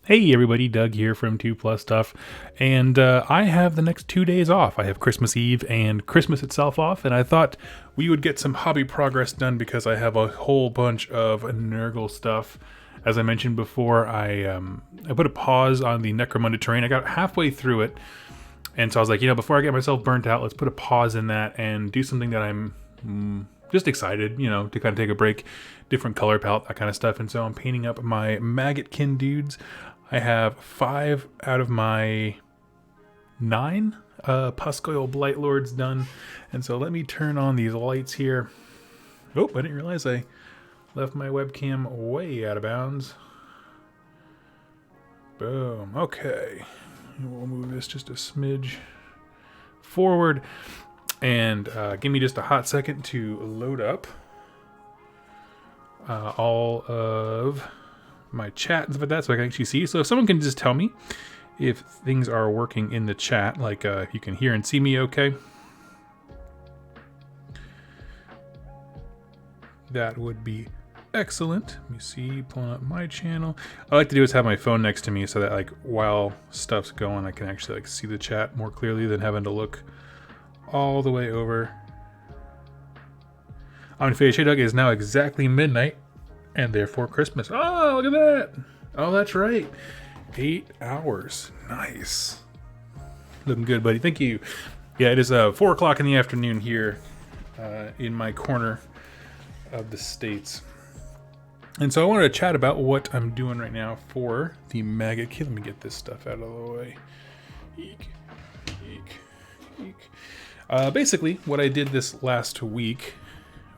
Hey everybody, Doug here from 2 Plus Stuff, and I have the next 2 days off. I have Christmas Eve and Christmas itself off, and I thought we would get some hobby progress done because I have a whole bunch of Nurgle stuff. As I mentioned before, I put a pause on the Necromunda terrain. I got halfway through it, and so I was like, before I get myself burnt out, let's put a pause in that and do something that I'm just excited, to kind of take a break, different color palette, that kind of stuff. And so I'm painting up my Maggotkin dudes. I have 5 out of my 9 Puscoil Blight Lords done. And so let me turn on these lights here. Oh, I didn't realize I left my webcam way out of bounds. Boom. Okay. We'll move this just a smidge forward. And give me just a hot second to load up all of my chat and stuff like that so I can actually see. So if someone can just tell me if things are working in the chat, like if you can hear and see me okay, that would be excellent. Let me see, pulling up my channel. What I like to do is have my phone next to me so that like while stuff's going I can actually like see the chat more clearly than having to look all the way over. On Hey Doug, it is now exactly midnight and therefore Christmas. Oh, look at that. Oh, that's right. 8 hours. Nice. Looking good, buddy. Thank you. Yeah, it is 4 o'clock in the afternoon here in my corner of the States. And so I wanted to chat about what I'm doing right now for the Maggotkin. Let me get this stuff out of the way. Eek. Eek. Eek. Basically, what I did this last week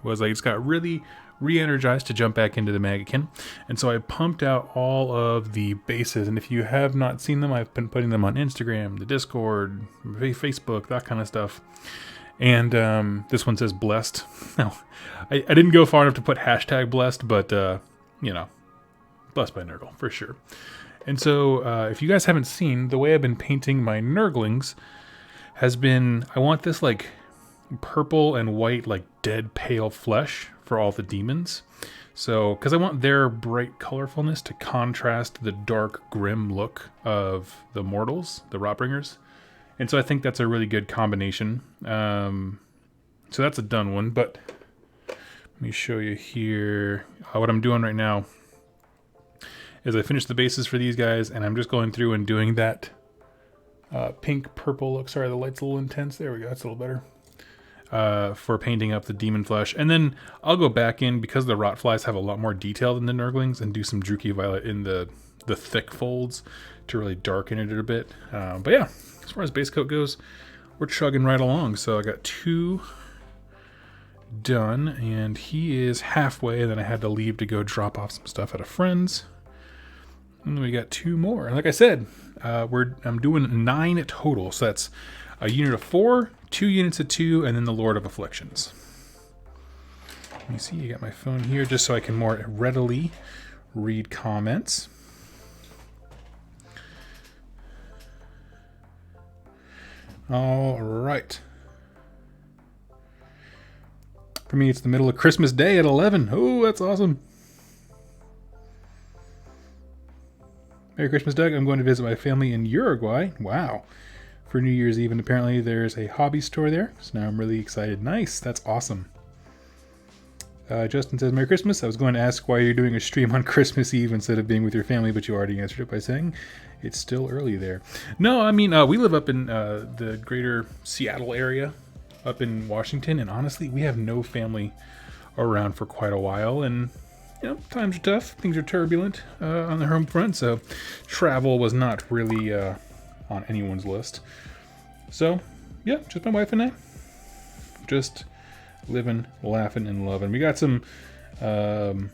was I just got really re-energized to jump back into the Maggotkin. And so I pumped out all of the bases. And if you have not seen them, I've been putting them on Instagram, the Discord, Facebook, that kind of stuff. And this one says blessed. No, I didn't go far enough to put hashtag blessed, but, blessed by Nurgle, for sure. And so if you guys haven't seen, the way I've been painting my Nurglings has been, I want this like purple and white, like dead pale flesh for all the demons. So, because I want their bright colorfulness to contrast the dark, grim look of the mortals, the Rotbringers. And so I think that's a really good combination. So that's a done one, but let me show you here. What I'm doing right now is I finished the bases for these guys, and I'm just going through and doing that pink purple look. Sorry, the light's a little intense. There we go. That's a little better. For painting up the demon flesh. And then I'll go back in, because the rot flies have a lot more detail than the Nurglings, and do some Druchii Violet in the thick folds to really darken it a bit. But yeah, as far as base coat goes, we're chugging right along. So I got 2 done, and he is halfway. Then I had to leave to go drop off some stuff at a friend's. And then we got 2 more. And like I said, I'm doing 9 total. So that's a unit of 4, 2 units of 2, and then the Lord of Afflictions. Let me see, I got my phone here just so I can more readily read comments. All right. For me, it's the middle of Christmas Day at 11. Oh, that's awesome. Merry Christmas, Doug. I'm going to visit my family in Uruguay. Wow. For New Year's Eve, and apparently there's a hobby store there, so now I'm really excited. Nice, that's awesome. Justin says, Merry Christmas. I was going to ask why you're doing a stream on Christmas Eve instead of being with your family, but you already answered it by saying it's still early there. No, I mean, we live up in the greater Seattle area, up in Washington, and honestly, we have no family around for quite a while, and times are tough, things are turbulent on the home front, so travel was not really on anyone's list. So, yeah, just my wife and I. Just living, laughing, and loving. We got some, friends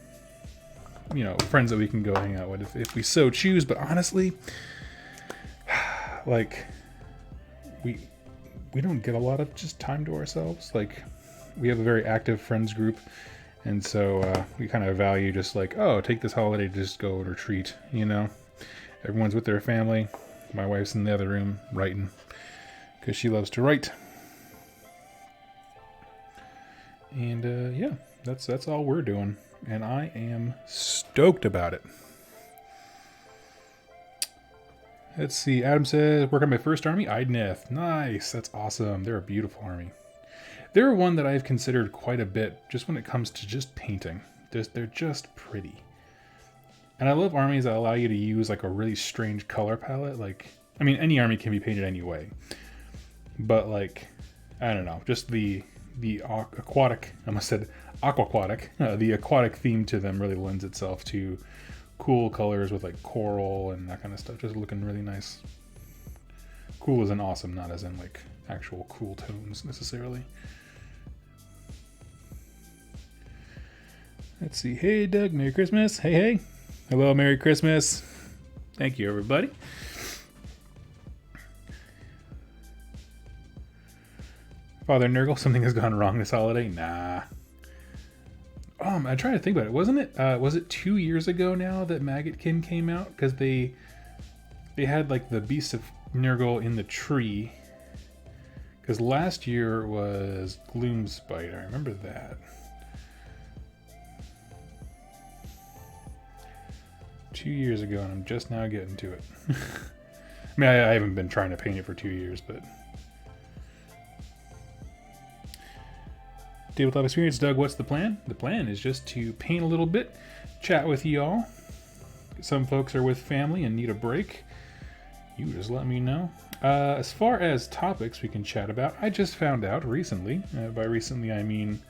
that we can go hang out with if we so choose. But honestly, like, we don't get a lot of just time to ourselves. Like, we have a very active friends group. And so we kind of value just like, take this holiday to just go and retreat, Everyone's with their family. My wife's in the other room writing because she loves to write. And yeah, that's all we're doing. And I am stoked about it. Let's see. Adam says, work on my first army, Idneth. Nice. That's awesome. They're a beautiful army. They're one that I've considered quite a bit just when it comes to just painting. They're just pretty. And I love armies that allow you to use like a really strange color palette. Like, I mean, any army can be painted anyway. But like, I don't know, just the aquatic, I almost said aquaquatic, the aquatic theme to them really lends itself to cool colors with like coral and that kind of stuff, just looking really nice. Cool as in awesome, not as in like actual cool tones necessarily. Let's see. Hey Doug, Merry Christmas. Hey. Hello, Merry Christmas. Thank you, everybody. Father Nurgle, something has gone wrong this holiday? Nah. I try to think about it. Wasn't it? Was it 2 years ago now that Maggotkin came out? Because they had like the Beast of Nurgle in the tree. Because last year was Gloomspite. I remember that. 2 years ago, and I'm just now getting to it. I mean, I haven't been trying to paint it for 2 years, but. Tabletop experience, Doug, what's the plan? The plan is just to paint a little bit, chat with y'all. Some folks are with family and need a break. You just let me know. As far as topics we can chat about, I just found out recently, by recently I mean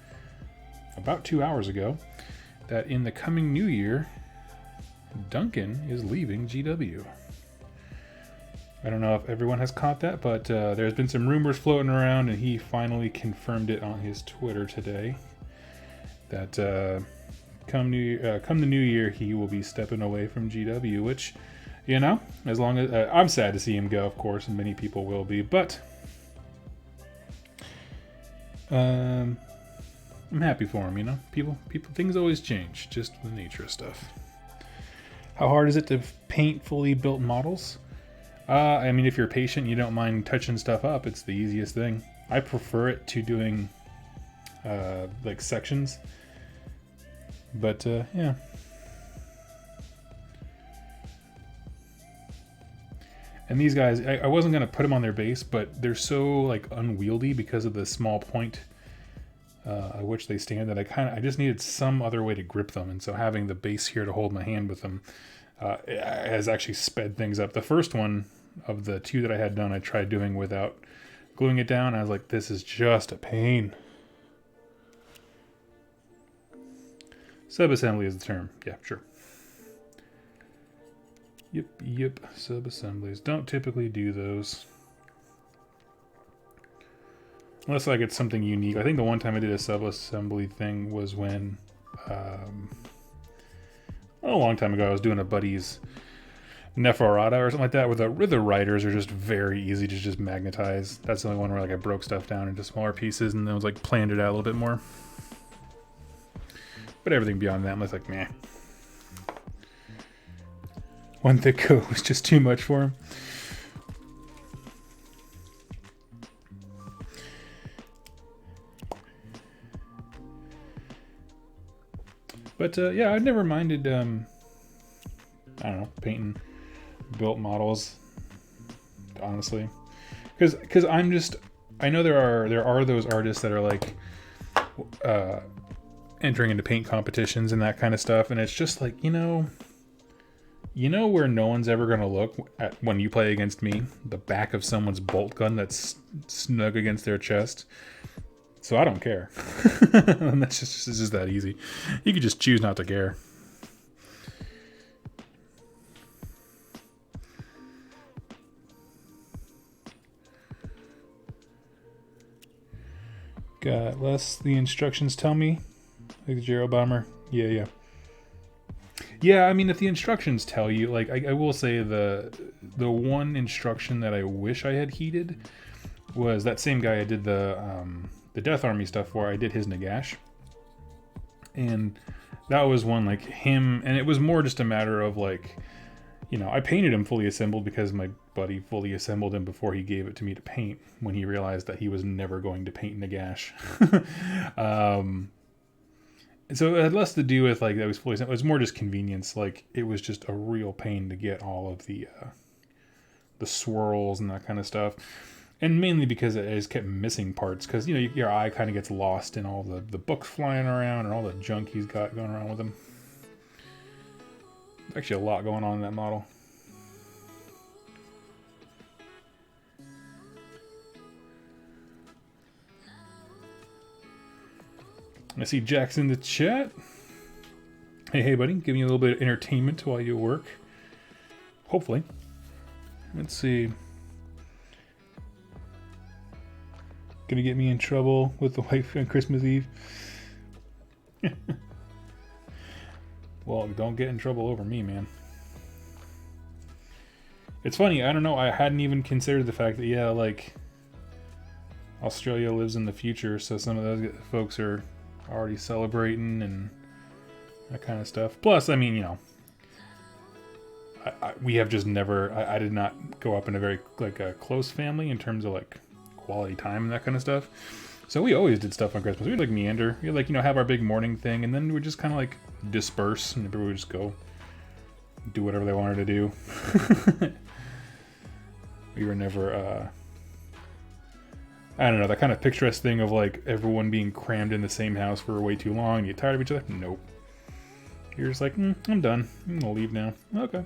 about 2 hours ago, that in the coming new year, Duncan is leaving GW. I don't know if everyone has caught that, but there's been some rumors floating around, and he finally confirmed it on his Twitter today. That come the new year, he will be stepping away from GW. Which, you know, as long as I'm sad to see him go, of course, and many people will be. But I'm happy for him. You know, people, things always change. Just the nature of stuff. How hard is it to paint fully built models? I mean, if you're patient, you don't mind touching stuff up, it's the easiest thing. I prefer it to doing, like, sections. But, yeah. And these guys, I wasn't going to put them on their base, but they're so, like, unwieldy because of the small point at which they stand that I just needed some other way to grip them. And so having the base here to hold my hand with them has actually sped things up. The first one of the two that I had done, I tried doing without gluing it down. I was like, this is just a pain. Subassembly is the term. Yeah, sure. Yep. Subassemblies. Don't typically do those. Unless like it's something unique. I think the one time I did a subassembly thing was when, a long time ago, I was doing a buddy's Neferata or something like that, where the riders are just very easy to just magnetize. That's the only one where like I broke stuff down into smaller pieces and then was like planned it out a little bit more. But everything beyond that, I was like, meh. One thick coat was just too much for him. But yeah, I've never minded, I don't know, painting built models, honestly, because I know there are those artists that are like entering into paint competitions and that kind of stuff, and it's just like, you know where no one's ever going to look at when you play against me? The back of someone's bolt gun that's snug against their chest. So I don't care. And it's just that easy. You could just choose not to care. Got less the instructions tell me. Like the Gero Bomber. Yeah. Yeah, I mean, if the instructions tell you, like, I will say the one instruction that I wish I had heeded was that same guy I did the Death Army stuff for. I did his Nagash. And that was one, like, him, and it was more just a matter of, like, you know, I painted him fully assembled because my buddy fully assembled him before he gave it to me to paint when he realized that he was never going to paint Nagash. So it had less to do with, like, that was fully assembled. It was more just convenience. Like, it was just a real pain to get all of the the swirls and that kind of stuff. And mainly because I just kept missing parts, because, you know, your eye kind of gets lost in all the books flying around and all the junk he's got going around with him. Actually a lot going on in that model. I see Jack's in the chat. Hey, buddy. Giving you a little bit of entertainment while you work. Hopefully. Let's see. Gonna get me in trouble with the wife on Christmas Eve. Well, don't get in trouble over me, man. It's funny, I don't know, I hadn't even considered the fact that, yeah, like, Australia lives in the future, so some of those folks are already celebrating and that kind of stuff. Plus, I mean, you know, we have just never, I did not go up in a very, like, a close family in terms of, like, quality time and that kind of stuff. So we always did stuff on Christmas. We'd like meander. We'd like, you know, have our big morning thing, and then we'd just kind of like disperse, and everybody would just go do whatever they wanted to do. We were never, I don't know, that kind of picturesque thing of like everyone being crammed in the same house for way too long and you get tired of each other. Nope. You're just like, I'm done. I'm gonna leave now. Okay.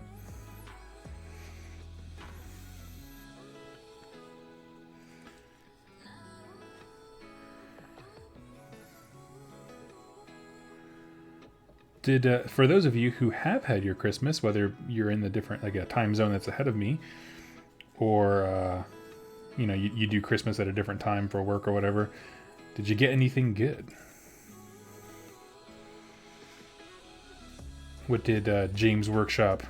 For those of you who have had your Christmas, whether you're in the different, like a time zone that's ahead of me, or, you know, you do Christmas at a different time for work or whatever, did you get anything good? What did James Workshop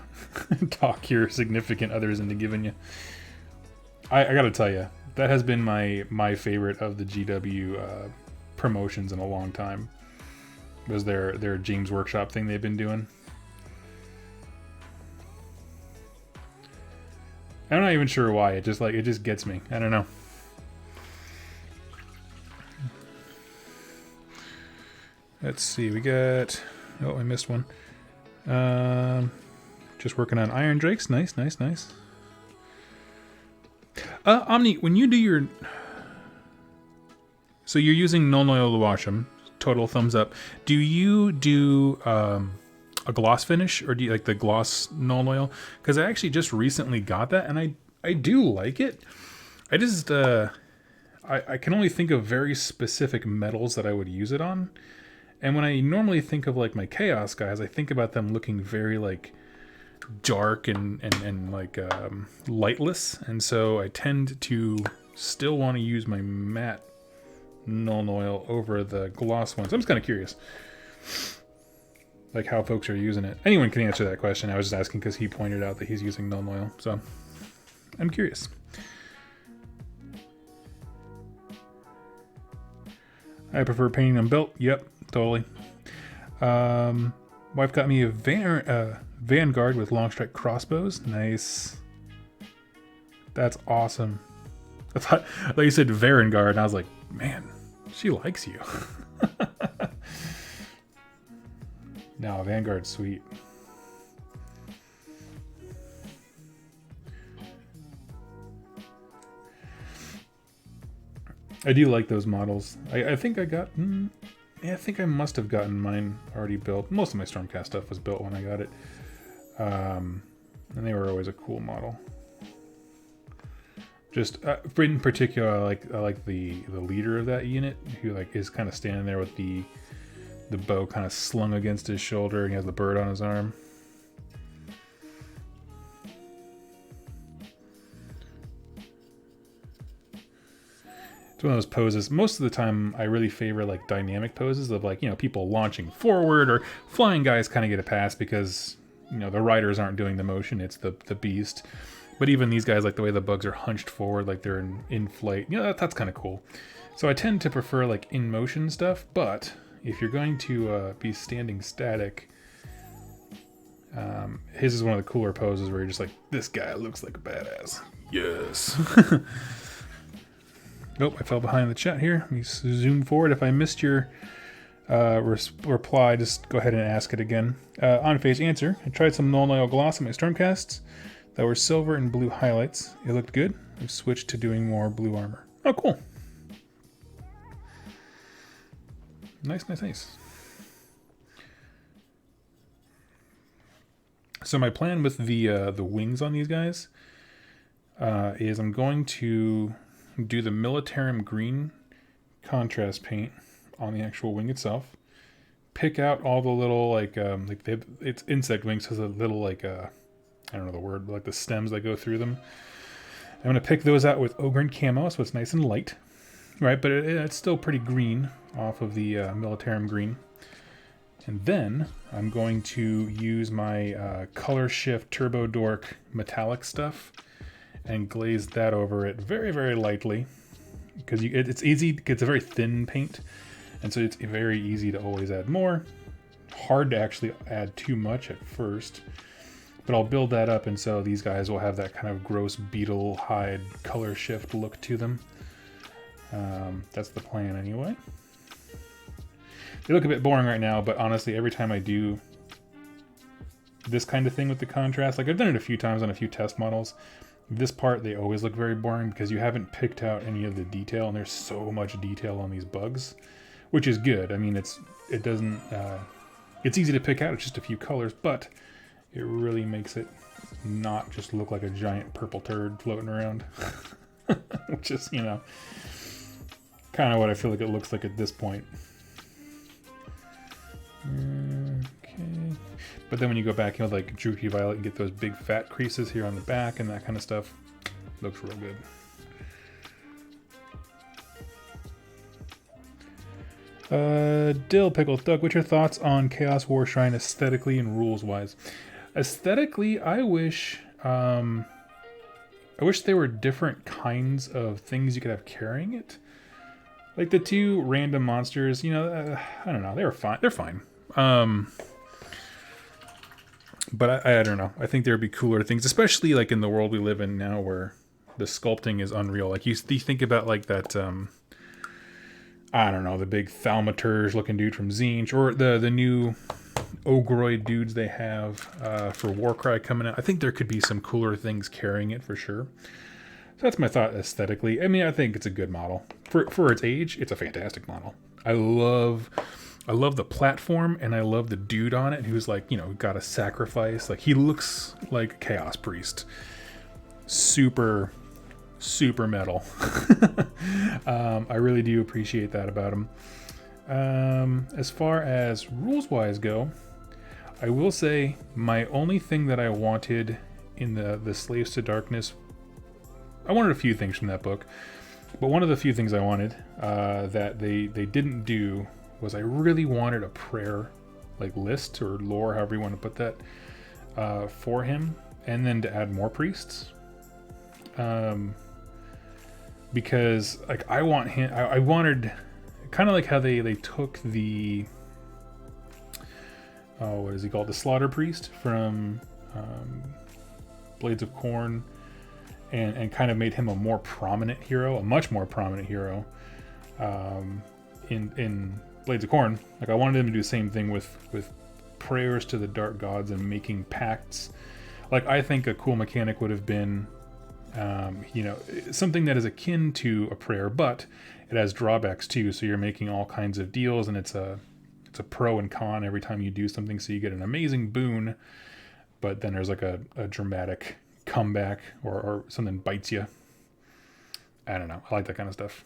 talk your significant others into giving you? I gotta tell you, that has been my favorite of the GW promotions in a long time. Was their James Workshop thing they've been doing. I'm not even sure why. It just gets me. I don't know. Let's see. We got. Oh, I missed one. Just working on Iron Drakes. Nice. Omni, when you do your. So you're using Null Oil to wash them. Total thumbs up. Do you do a gloss finish, or do you like the gloss Null Oil? Because I actually just recently got that, and I do like it. I just I can only think of very specific metals that I would use it on, and when I normally think of like my Chaos guys, I think about them looking very like dark and like lightless, and so I tend to still want to use my matte Null Oil over the gloss ones. I'm just kind of curious, like how folks are using it. Anyone can answer that question. I was just asking because he pointed out that he's using Null Oil, so I'm curious. I prefer painting on belt. Yep, totally. Wife got me a Vanguard with long strike crossbows. Nice. That's awesome. I thought you said Vanguard, and I was like, man, she likes you. No, Vanguard's sweet. I do like those models. I think I got... I think I must have gotten mine already built. Most of my Stormcast stuff was built when I got it. And they were always a cool model. Just in particular, I like the leader of that unit, who like is kind of standing there with the bow kind of slung against his shoulder, and he has the bird on his arm. It's one of those poses. Most of the time, I really favor like dynamic poses of like, you know, people launching forward, or flying guys kind of get a pass because, you know, the riders aren't doing the motion; it's the beast. But even these guys, like the way the bugs are hunched forward, like they're in flight, you know, that's kind of cool. So I tend to prefer like in motion stuff, but if you're going to be standing static, his is one of the cooler poses where you're just like, this guy looks like a badass. Yes. Nope, I fell behind the chat here. Let me zoom forward. If I missed your reply, just go ahead and ask it again. On face answer, I tried some Null Oil Gloss in my Stormcasts. that were silver and blue highlights. It looked good. We've switched to doing more blue armor. Oh, cool. Nice, nice, nice. So my plan with the wings on these guys is I'm going to do the Militarum green contrast paint on the actual wing itself. Pick out all the little it's insect wings, has a little I don't know the word, but like the stems that go through them. I'm gonna pick those out with Ogren camo, so it's nice and light, right? But it's still pretty green off of the Militarum green. And then I'm going to use my Color Shift Turbo Dork metallic stuff and glaze that over it very, very lightly, because it's easy. It's a very thin paint, and so it's very easy to always add more. Hard to actually add too much at first, but I'll build that up, and so these guys will have that kind of gross beetle hide color shift look to them. That's the plan anyway. They look a bit boring right now, but honestly, every time I do this kind of thing with the contrast, like I've done it a few times on a few test models, this part, they always look very boring because you haven't picked out any of the detail, and there's so much detail on these bugs, which is good. I mean, it's easy to pick out. It's just a few colors, but it really makes it not just look like a giant purple turd floating around, which is, you know, kind of what I feel like it looks like at this point. Okay, but then when you go back, you know, like Druchii Violet, and get those big fat creases here on the back and that kind of stuff. Looks real good. Dill Pickle Doug, what's your thoughts on Chaos War Shrine aesthetically and rules wise? Aesthetically, I wish there were different kinds of things you could have carrying it. Like the two random monsters, you know, I don't know, they were fine. They're fine. But I don't know. I think there would be cooler things, especially like in the world we live in now, where the sculpting is unreal. Like you think about like that, I don't know, the big Thaumaturge looking dude from Zinj, or the new Ogroid dudes they have for Warcry coming out. I think there could be some cooler things carrying it for sure. So that's my thought aesthetically. I mean, I think it's a good model. For its age, it's a fantastic model. I love the platform, and I love the dude on it who's like, you know, got a sacrifice. Like, he looks like a Chaos Priest. Super, super metal. I really do appreciate that about him. As far as rules-wise go, I will say my only thing that I wanted in the Slaves to Darkness, I wanted a few things from that book, but one of the few things I wanted that they didn't do was I really wanted a prayer, like list or lore, however you want to put that, for him, and then to add more priests. Because like I wanted kind of like how they took the what is he called, the Slaughter Priest from Blades of Corn, and kind of made him a more prominent hero, a much more prominent hero in Blades of Corn. Like I wanted them to do the same thing with prayers to the dark gods and making pacts. Like I think a cool mechanic would have been you know, something that is akin to a prayer, but it has drawbacks too. So you're making all kinds of deals, and it's a pro and con every time you do something. So you get an amazing boon, but then there's like a dramatic comeback, or something bites you. I don't know. I like that kind of stuff.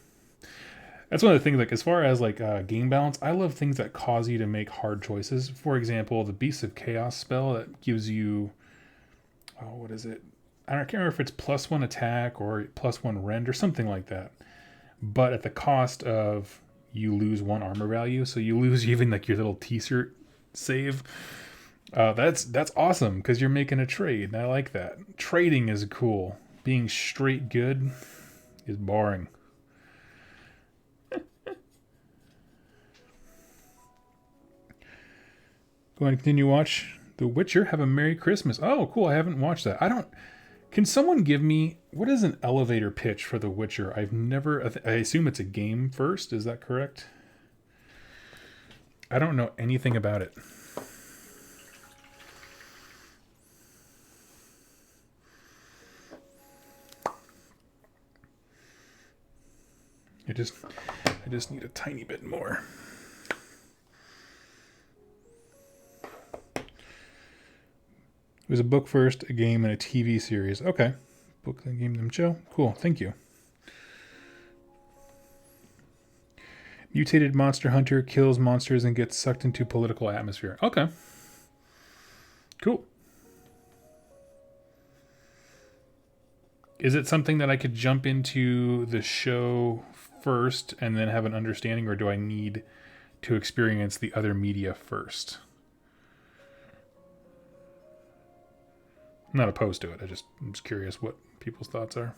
That's one of the things, like as far as like game balance, I love things that cause you to make hard choices. For example, the Beasts of Chaos spell that gives you, what is it? I can't remember if it's +1 attack or +1 rend or something like that. But at the cost of you lose 1 armor value, so you lose even like your little T-shirt save. That's awesome because you're making a trade, and I like that. Trading is cool. Being straight good is boring. Go ahead and continue to watch The Witcher. Have a Merry Christmas. Oh, cool. I haven't watched that. Can someone give me, what is an elevator pitch for The Witcher? I've never, I assume it's a game first. Is that correct? I don't know anything about it. I just need a tiny bit more. It was a book first, a game, and a TV series. Okay. Book, then game, then show. Cool. Thank you. Mutated monster hunter kills monsters and gets sucked into political atmosphere. Okay. Cool. Is it something that I could jump into the show first and then have an understanding, or do I need to experience the other media first? I'm not opposed to it. I'm just curious what people's thoughts are.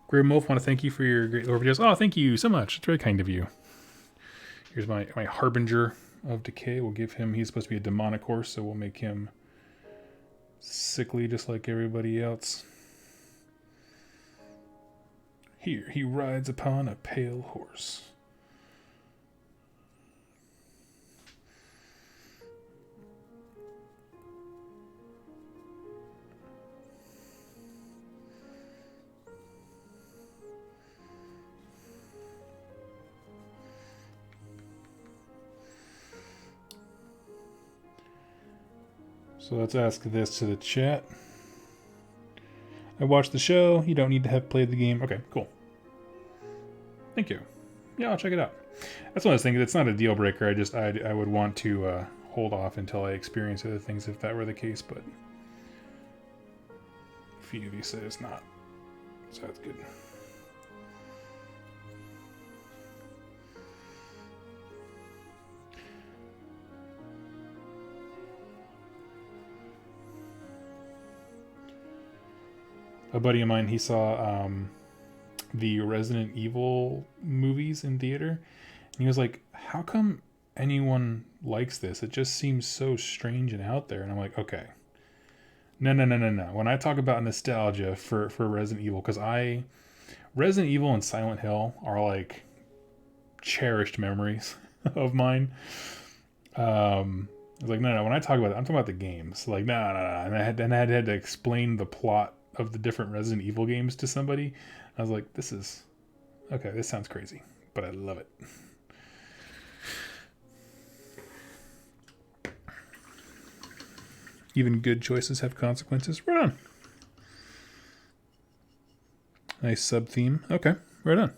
Grim Wolf, want to thank you for your great lore videos. Oh, thank you so much. It's very kind of you. Here's my Harbinger of Decay. We'll give him, he's supposed to be a demonic horse, so we'll make him sickly just like everybody else. Here, he rides upon a pale horse. So let's ask this to the chat. I watched the show. You don't need to have played the game. Okay, cool. Thank you. Yeah, I'll check it out. That's one of those things. It's not a deal breaker. I would want to hold off until I experience other things if that were the case. But Phoebe said it's not. So that's good. A buddy of mine, he saw the Resident Evil movies in theater, and he was like, how come anyone likes this? It just seems so strange and out there. And I'm like, okay, no. When I talk about nostalgia for Resident Evil, because Resident Evil and Silent Hill are like cherished memories of mine. I was like, no, when I talk about it, I'm talking about the games. Like, no. And I had to explain the plot of the different Resident Evil games to somebody. I was like, this sounds crazy, but I love it. Even good choices have consequences. Right on. Nice sub-theme. Okay, right on.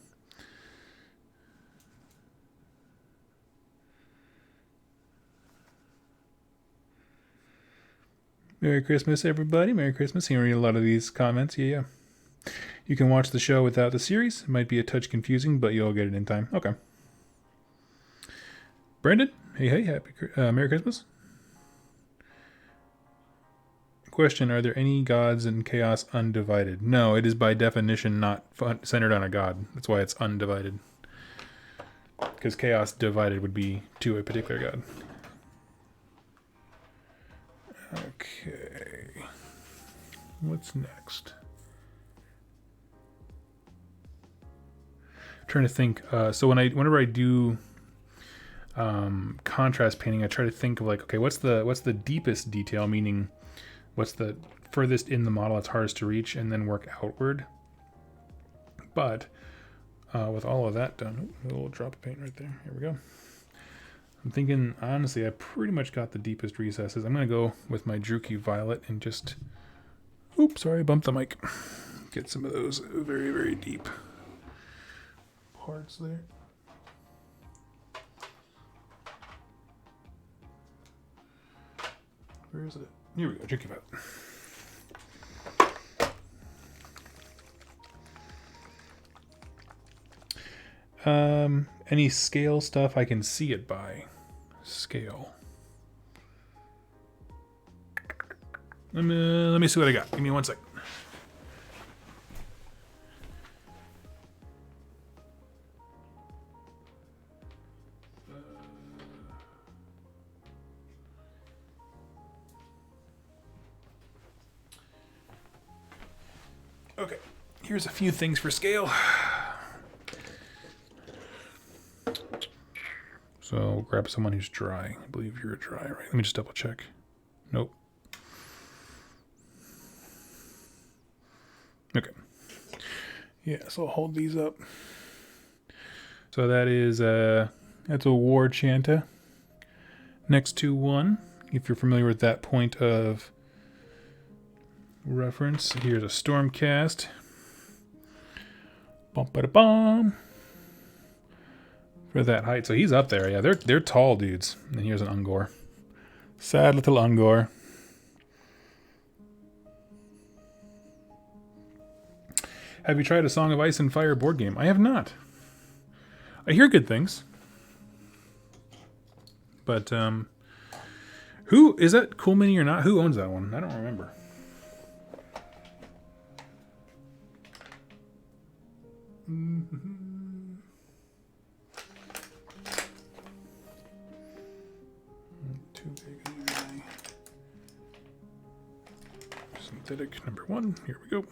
Merry Christmas, everybody. Merry Christmas. You read a lot of these comments. Yeah. You can watch the show without the series. It might be a touch confusing, but you'll get it in time. Okay. Brandon, hey, happy Merry Christmas. Question, are there any gods in Chaos Undivided? No, it is by definition not centered on a god. That's why it's undivided. Because Chaos Divided would be to a particular god. Okay. What's next? I'm trying to think. So whenever I do contrast painting, I try to think of like, okay, what's the deepest detail? Meaning, what's the furthest in the model it's hardest to reach, and then work outward. But with all of that done, a little drop of paint right there. Here we go. I'm thinking, honestly, I pretty much got the deepest recesses. I'm going to go with my Druchii Violet and just... Oops, sorry, I bumped the mic. Get some of those very, very deep parts there. Where is it? Here we go, Druchii Violet. Any scale stuff I can see it by. Scale. Let me see what I got. Give me 1 sec. Okay, here's a few things for scale. So grab someone who's dry. I believe you're dry, right? Let me just double check. Nope. Okay. Yeah, so I'll hold these up. So that is that's a War Chanta. Next to 1, if you're familiar with that point of reference, here's a Stormcast. Bum-ba-da-bum. For that height. So he's up there. Yeah, they're tall dudes. And here's an Ungor. Sad little Ungor. Have you tried a Song of Ice and Fire board game? I have not. I hear good things. But, who, is that Cool Mini or not? Who owns that one? I don't remember. Too big anyway. Synthetic number 1. Here we go.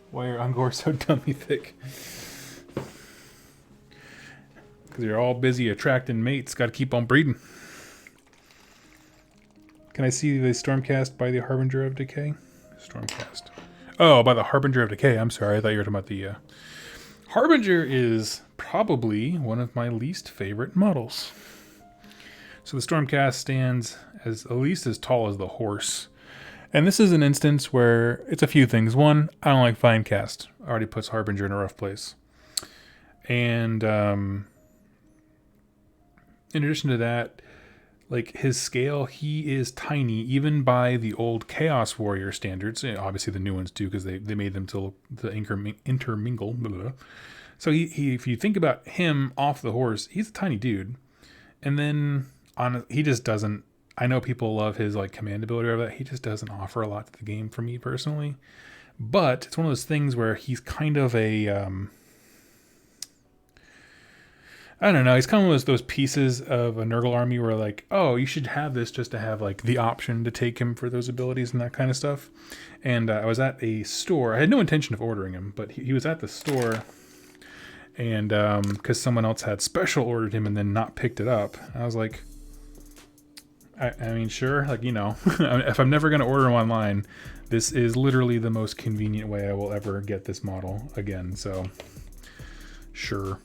Why are Ungor so dummy thick? Because you're all busy attracting mates. Got to keep on breeding. Can I see the Stormcast by the Harbinger of Decay? Stormcast. Oh, by the Harbinger of Decay. I'm sorry. I thought you were talking about the... Harbinger is probably one of my least favorite models. So the Stormcast stands as at least as tall as the horse. And this is an instance where it's a few things. One, I don't like Finecast. Already puts Harbinger in a rough place. And in addition to that, like his scale, he is tiny, even by the old Chaos Warrior standards. Obviously the new ones too, because they made them till the intermingle. Blah, blah. So he, if you think about him off the horse, he's a tiny dude. And then he just doesn't. I know people love his like command ability or that. He just doesn't offer a lot to the game for me personally. But it's one of those things where he's kind of a I don't know. He's kind of those pieces of a Nurgle army where like, oh, you should have this just to have like the option to take him for those abilities and that kind of stuff. And I was at a store. I had no intention of ordering him, but he was at the store. And because someone else had special ordered him and then not picked it up. I was like, I mean, sure. Like, you know, if I'm never going to order him online, this is literally the most convenient way I will ever get this model again. So, sure.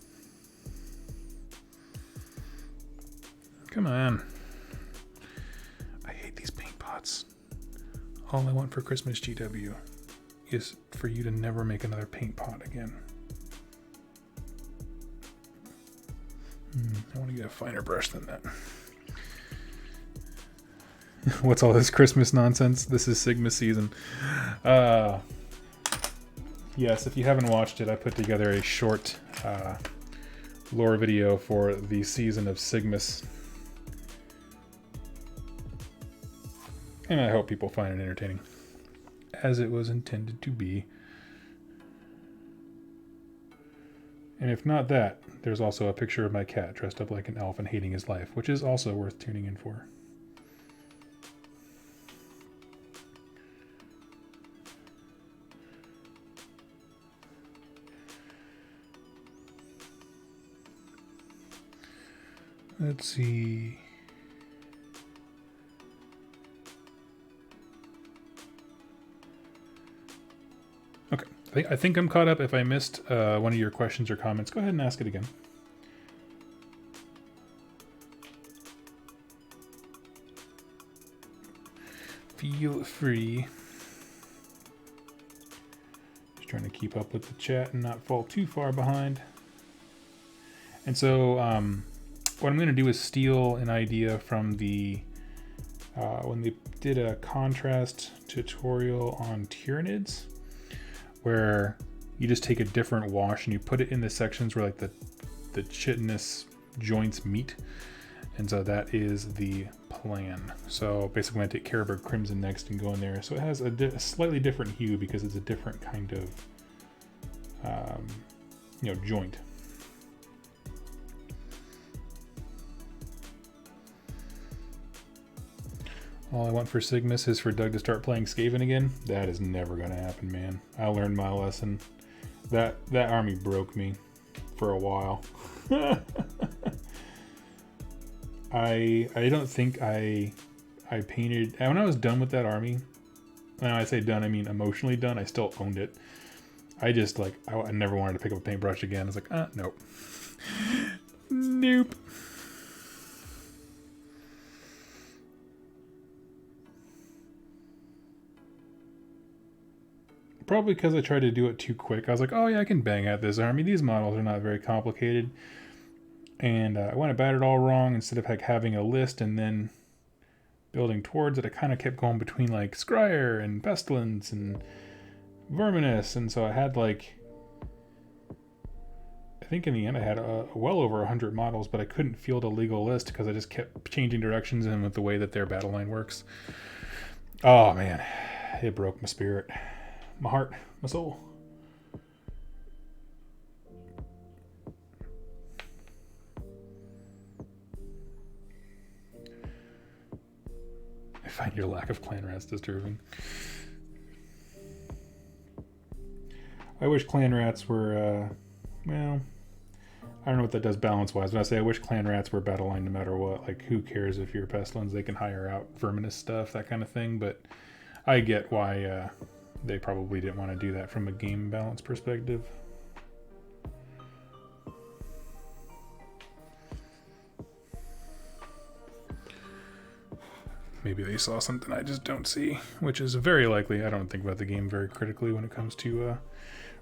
Come on. I hate these paint pots. All I want for Christmas, GW, is for you to never make another paint pot again. I want to get a finer brush than that. What's all this Christmas nonsense? This is Sigma season. Yes, if you haven't watched it, I put together a short lore video for the season of Sigmas. And I hope people find it entertaining, as it was intended to be. And if not that, there's also a picture of my cat dressed up like an elf and hating his life, which is also worth tuning in for. Let's see. Okay, I think I'm caught up. If I missed one of your questions or comments, go ahead and ask it again. Feel free. Just trying to keep up with the chat and not fall too far behind. And so what I'm going to do is steal an idea from the when they did a contrast tutorial on Tyranids, where you just take a different wash and you put it in the sections where like the chitinous joints meet. And so that is the plan. So basically I'm going to take Caribou Crimson next and go in there. So it has a slightly different hue because it's a different kind of joint. All I want for Sigmas is for Doug to start playing Skaven again. That is never going to happen, man. I learned my lesson. That army broke me for a while. I don't think I I painted, and when I was done with that army, when I say done, I mean emotionally done, I still owned it. I just like, I never wanted to pick up a paintbrush again. I was like, nope. Nope. Probably because I tried to do it too quick. I was like, oh yeah, I can bang out this army. These models are not very complicated. And I went about it all wrong. Instead of like having a list and then building towards it, I kind of kept going between like Scryer and Pestilence and Verminous. And so I had like, I think in the end I had well over 100 models, but I couldn't field a legal list because I just kept changing directions and with the way that their battle line works. Oh man, it broke my spirit. My heart, my soul. I find your lack of clan rats disturbing. I wish clan rats were, well, I don't know what that does balance-wise, but I say I wish clan rats were battle line no matter what. Like, who cares if you're pestilence? They can hire out verminous stuff, that kind of thing, but I get why they probably didn't want to do that from a game balance perspective. Maybe they saw something I just don't see, which is very likely. I don't think about the game very critically when it comes to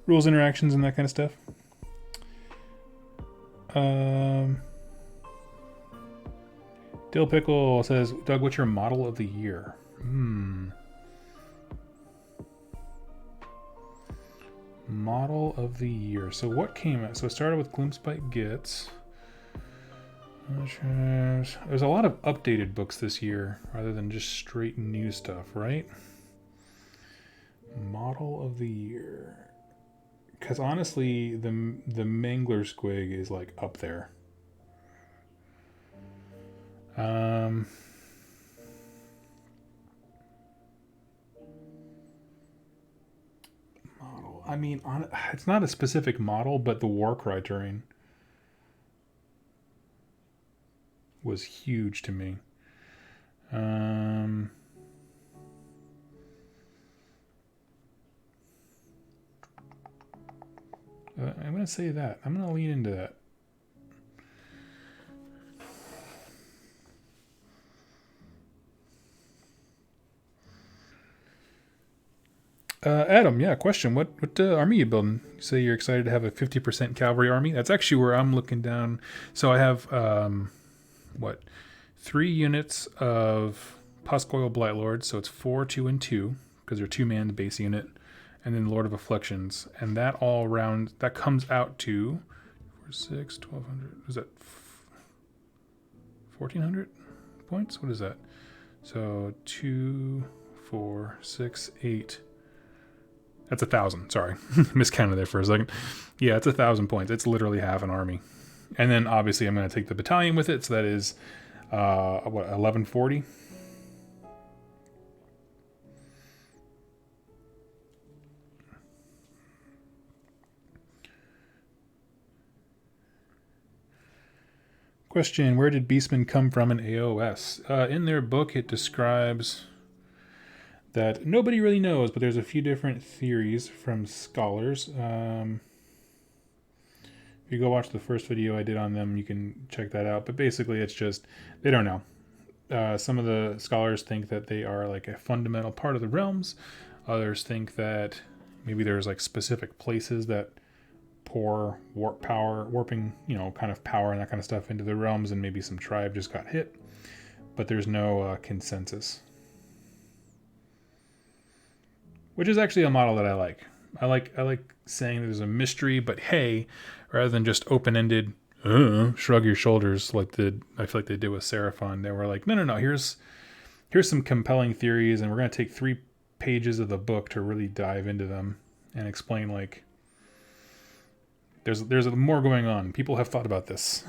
rules, interactions, and that kind of stuff. Dill Pickle says, Doug, what's your model of the year? Model of the year. So what came out? So it started with Gloomspite Gets. There's a lot of updated books this year rather than just straight new stuff, right? Model of the year. Because honestly, the Mangler Squig is like up there. Model. I mean, it's not a specific model, but the Warcry terrain was huge to me. I'm going to say that. I'm going to lean into that. Adam, yeah, question. What army you building? You say you're excited to have a 50% cavalry army? That's actually where I'm looking down. So I have, 3 units of Puskoil Blightlord. So it's 4, 2, and 2, because they're 2-man base unit. And then Lord of Afflictions. And that all round, that comes out to 4, 6, 1,200. Is that 1,400 points? What is that? So 2, 4, 6, 8. That's 1,000. Sorry, miscounted there for a second. Yeah, it's 1,000 points. It's literally half an army. And then obviously I'm going to take the battalion with it. So that is, 1,140. Question, where did Beastmen come from in AOS? In their book, it describes that nobody really knows, but there's a few different theories from scholars. If you go watch the first video I did on them, you can check that out. But basically, it's just, they don't know. Some of the scholars think that they are like a fundamental part of the realms. Others think that maybe there's like specific places that pour warping, kind of power and that kind of stuff into the realms, and maybe some tribe just got hit. But there's no consensus. Which is actually a model that I like. I like saying there's a mystery, but hey, rather than just open-ended, shrug your shoulders I feel like they did with Seraphon. They were like, no, here's some compelling theories, and we're going to take 3 pages of the book to really dive into them and explain, like, there's more going on. People have thought about this.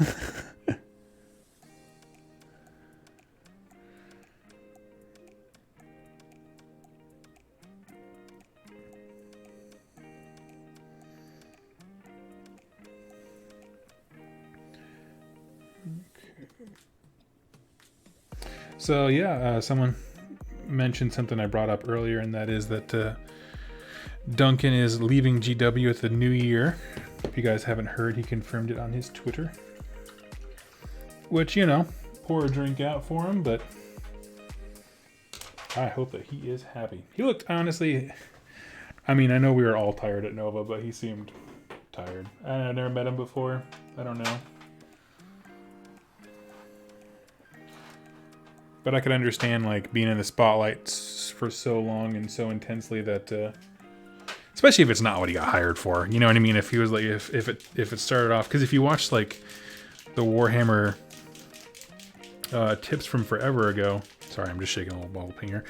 So yeah, someone mentioned something I brought up earlier, and that is that Duncan is leaving GW at the new year. If you guys haven't heard, he confirmed it on his Twitter. Which, you know, pour a drink out for him, but I hope that he is happy. He looked, honestly, I mean, I know we were all tired at Nova, but he seemed tired. I've never met him before. I don't know. But I could understand, like, being in the spotlight for so long and so intensely that, especially if it's not what he got hired for. You know what I mean? If he was like, if it started off, because if you watch like the Warhammer tips from forever ago. Sorry, I'm just shaking a little ball painter.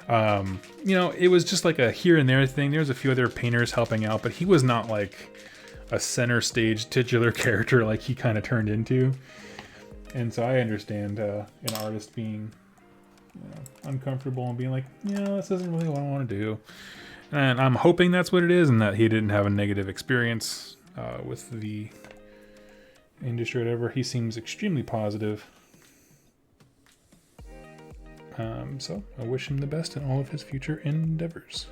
You know, it was just like a here and there thing. There's a few other painters helping out, but he was not like a center stage titular character like he kind of turned into. And so I understand an artist being, you know, uncomfortable and being like, yeah, this isn't really what I want to do. And I'm hoping that's what it is, and that he didn't have a negative experience with the industry or whatever. He seems extremely positive. So I wish him the best in all of his future endeavors.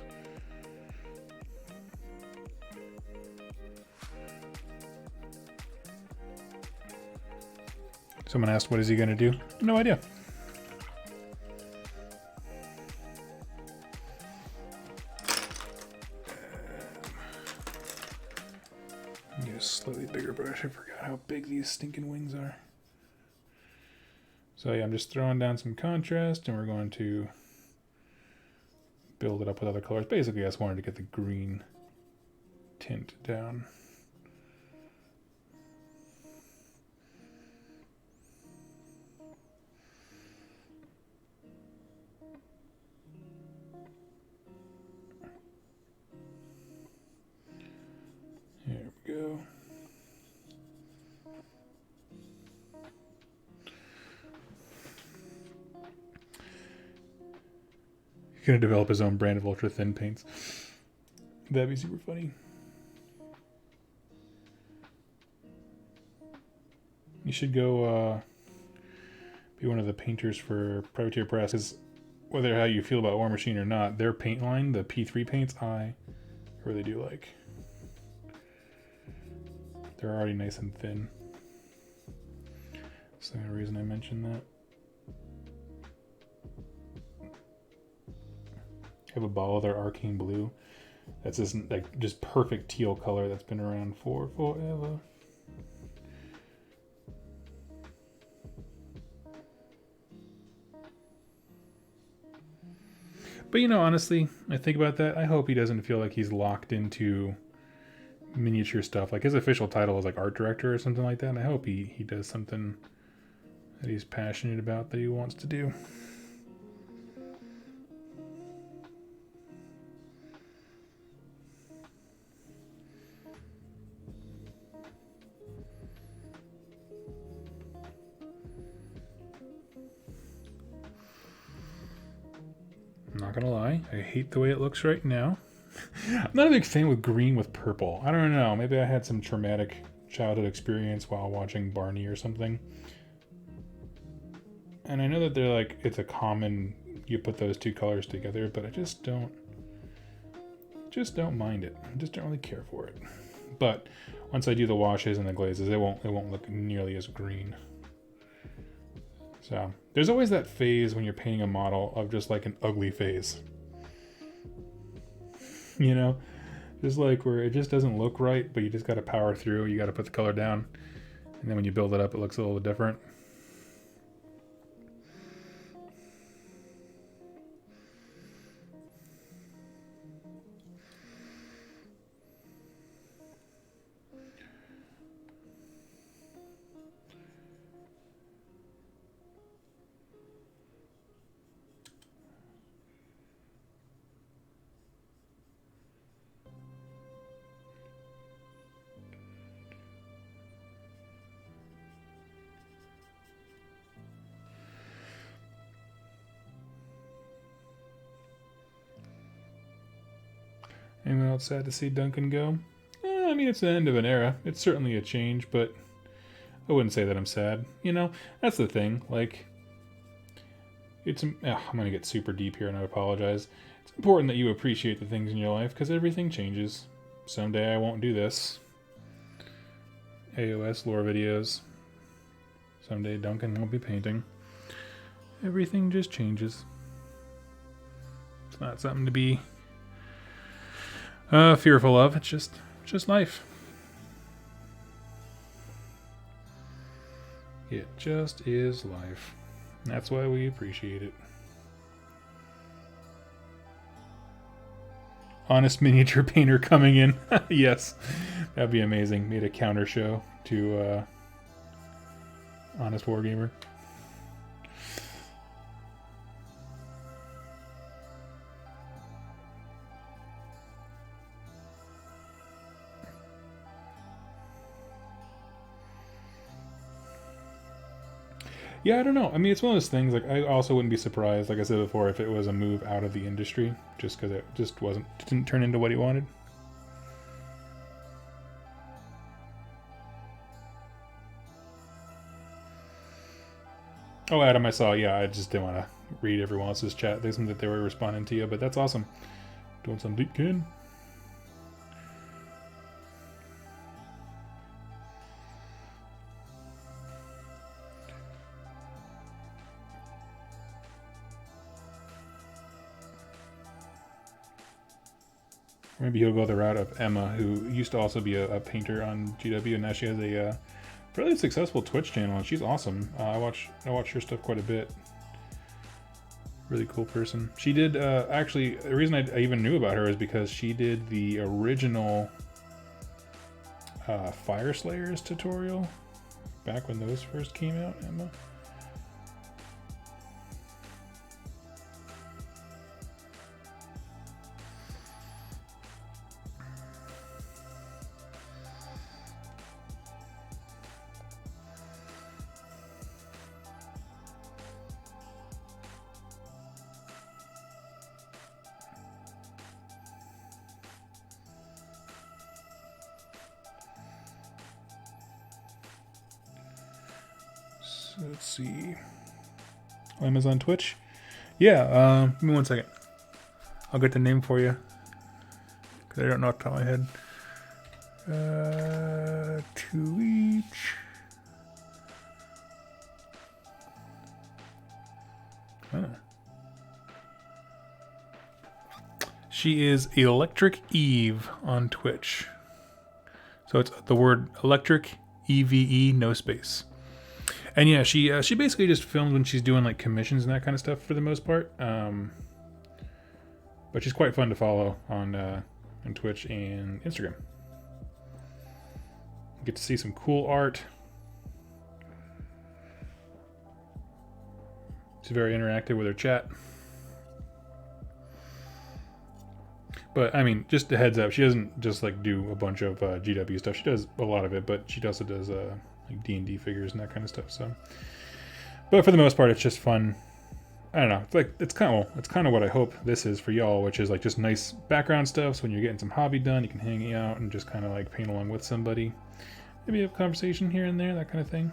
Someone asked, what is he going to do? No idea. Get a slightly bigger brush. I forgot how big these stinking wings are. So yeah, I'm just throwing down some contrast, and we're going to build it up with other colors. Basically, I just wanted to get the green tint down. There we go. Gonna develop his own brand of ultra thin paints. That'd be super funny. You should go be one of the painters for Privateer Press. Because whether how you feel about War Machine or not, their paint line, the P3 paints, I really do like. They're already nice and thin. That's the only reason I mentioned that. I have a ball of their arcane blue. That's just perfect teal color that's been around for forever. But you know, honestly, I think about that. I hope he doesn't feel like he's locked into miniature stuff. Like his official title is like art director or something like that. And I hope he does something that he's passionate about, that he wants to do. I'm not gonna lie, I hate the way it looks right now. I'm not a big fan with green with purple. I don't know, maybe I had some traumatic childhood experience while watching Barney or something. And I know that they're like, it's a common, you put those two colors together, but I just don't mind it. I just don't really care for it. But once I do the washes and the glazes, it won't look nearly as green. So there's always that phase when you're painting a model of just like an ugly phase. You know, just like where it just doesn't look right, but you just got to power through. You got to put the color down. And then when you build it up, it looks a little different. Anyone else sad to see Duncan go? I mean, it's the end of an era. It's certainly a change, but I wouldn't say that I'm sad. You know, that's the thing. Like, I'm going to get super deep here and I apologize. It's important that you appreciate the things in your life because everything changes. Someday I won't do this. AOS lore videos. Someday Duncan won't be painting. Everything just changes. It's not something to be fearful of. It's just life. It just is life. And that's why we appreciate it. Honest miniature painter coming in. Yes, that'd be amazing. Made a counter show to Honest Wargamer. Yeah, I don't know. I mean, it's one of those things, like, I also wouldn't be surprised, like I said before, if it was a move out of the industry, just because it just didn't turn into what he wanted. Oh, Adam, I saw, yeah, I just didn't want to read everyone else's chat. There's something that they were responding to you, but that's awesome. Doing some deep kid. Maybe he'll go the route of Emma, who used to also be a painter on GW, and now she has a fairly successful Twitch channel, and she's awesome. I watch her stuff quite a bit. Really cool person. She did actually. The reason I even knew about her is because she did the original Fire Slayers tutorial back when those first came out. Emma. Let's see. Emma's on Twitch? Yeah, give me 1 second. I'll get the name for you. Because I don't know off the top of my head. 2 each. Oh. She is Electric Eve on Twitch. So it's the word Electric, EVE, no space. And yeah, she basically just films when she's doing like commissions and that kind of stuff for the most part. But she's quite fun to follow on Twitch and Instagram. You get to see some cool art. She's very interactive with her chat. But I mean, just a heads up, she doesn't just like do a bunch of GW stuff. She does a lot of it, but she also does like D&D figures and that kind of stuff. So, but for the most part, it's just fun. I don't know. It's like it's kind of what I hope this is for y'all, which is like just nice background stuff. So when you're getting some hobby done, you can hang out and just kind of like paint along with somebody. Maybe have a conversation here and there, that kind of thing.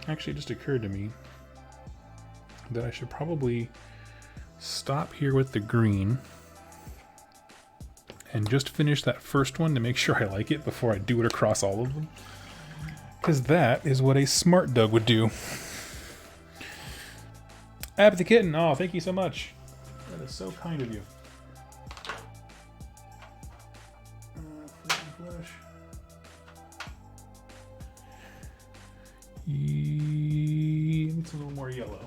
Actually, it just occurred to me that I should probably stop here with the green and just finish that first one to make sure I like it before I do it across all of them. Because that is what a smart Doug would do. Ab the Kitten, oh, thank you so much. That is so kind of you. It's a little more yellow.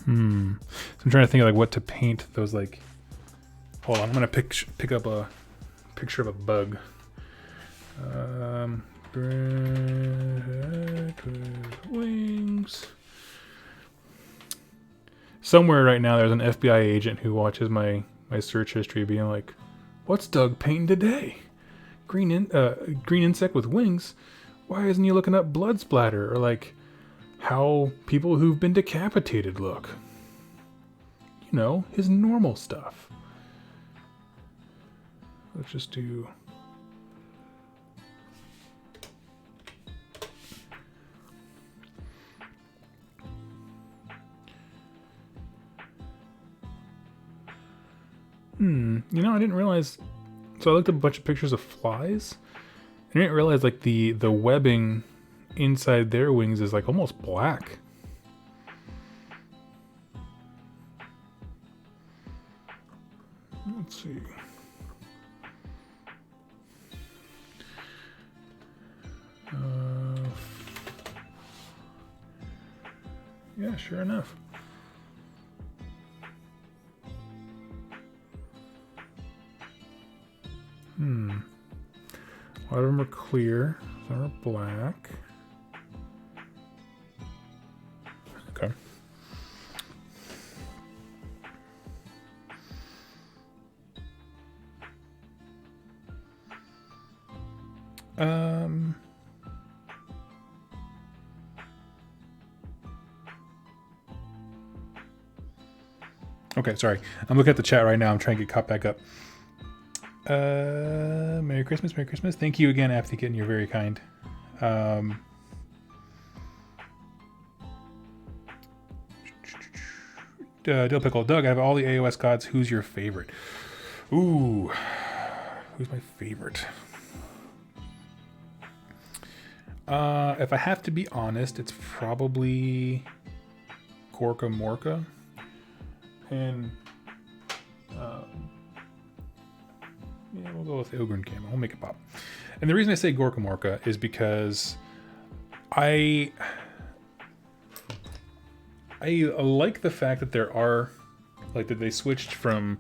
So I'm trying to think of like what to paint those like. Hold on, I'm gonna pick up a picture of a bug. Wings. Somewhere right now there's an FBI agent who watches my search history being like, what's Doug painting today? Green insect with wings? Why isn't he looking up blood splatter? Or like how people who've been decapitated look. You know, his normal stuff. Let's just do You know, I didn't realize. So I looked at a bunch of pictures of flies. I didn't realize like the webbing inside their wings is like almost black. Let's see. Yeah, sure enough. A lot of them are clear, some are black. Okay. Okay, sorry. I'm looking at the chat right now. I'm trying to get caught back up. Merry Christmas, Merry Christmas. Thank you again, Apthicate. You're very kind. Dill Pickle. Doug, I have all the AOS gods. Who's your favorite? Ooh. Who's my favorite? If I have to be honest, it's probably Gorka Morka. And yeah, we'll go with Ilgrin Camo. We'll make it pop. And the reason I say Gorka Morka is because I like the fact that there are, like, that they switched from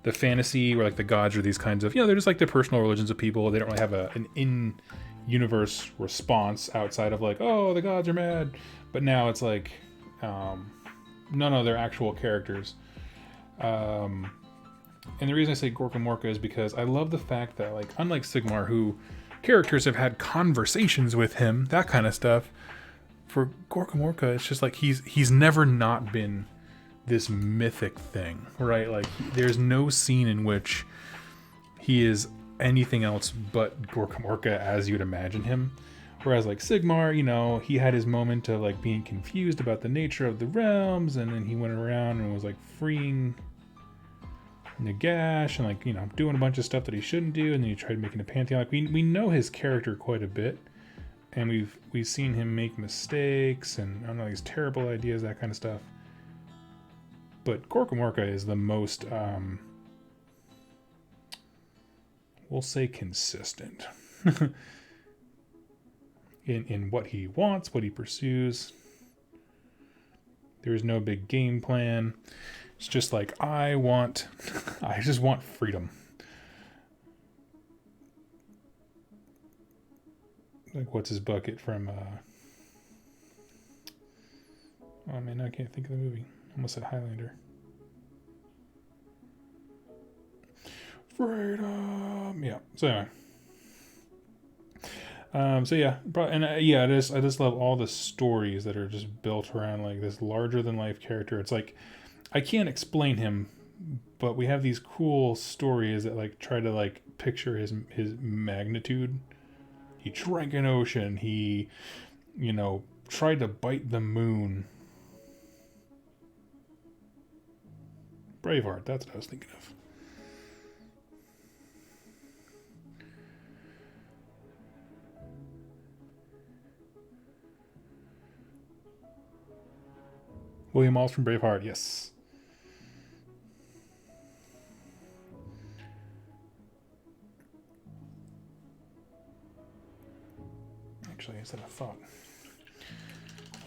the fantasy where like the gods are these kinds of, you know, they're just like the personal religions of people. They don't really have an in-universe response outside of like, oh, the gods are mad. But now it's like, no, they're actual characters. And the reason I say Gorka Morka is because I love the fact that, like, unlike Sigmar, who characters have had conversations with him, that kind of stuff, for Gorka Morka, it's just like he's never not been this mythic thing, right? Like, there's no scene in which he is anything else but Gorka Morka as you'd imagine him. Whereas, like, Sigmar, you know, he had his moment of, like, being confused about the nature of the realms, and then he went around and was, like, freeing Nagash and, like, you know, doing a bunch of stuff that he shouldn't do, and then he tried making a pantheon. Like, we know his character quite a bit, and we've seen him make mistakes and, I don't know, these terrible ideas, that kind of stuff. But Gorka Morka is the most, we'll say, consistent in what he wants, what he pursues. There's no big game plan. It's just like, I just want freedom. Like, what's his bucket from, oh man, I can't think of the movie. Almost said Highlander. Freedom! Yeah, so anyway. So yeah, and yeah, I just love all the stories that are just built around, like, this larger than life character. It's like, I can't explain him, but we have these cool stories that, like, try to, like, picture his magnitude. He drank an ocean. He, you know, tried to bite the moon. Braveheart, that's what I was thinking of. William Alls from Braveheart, yes. Actually, I said a thought.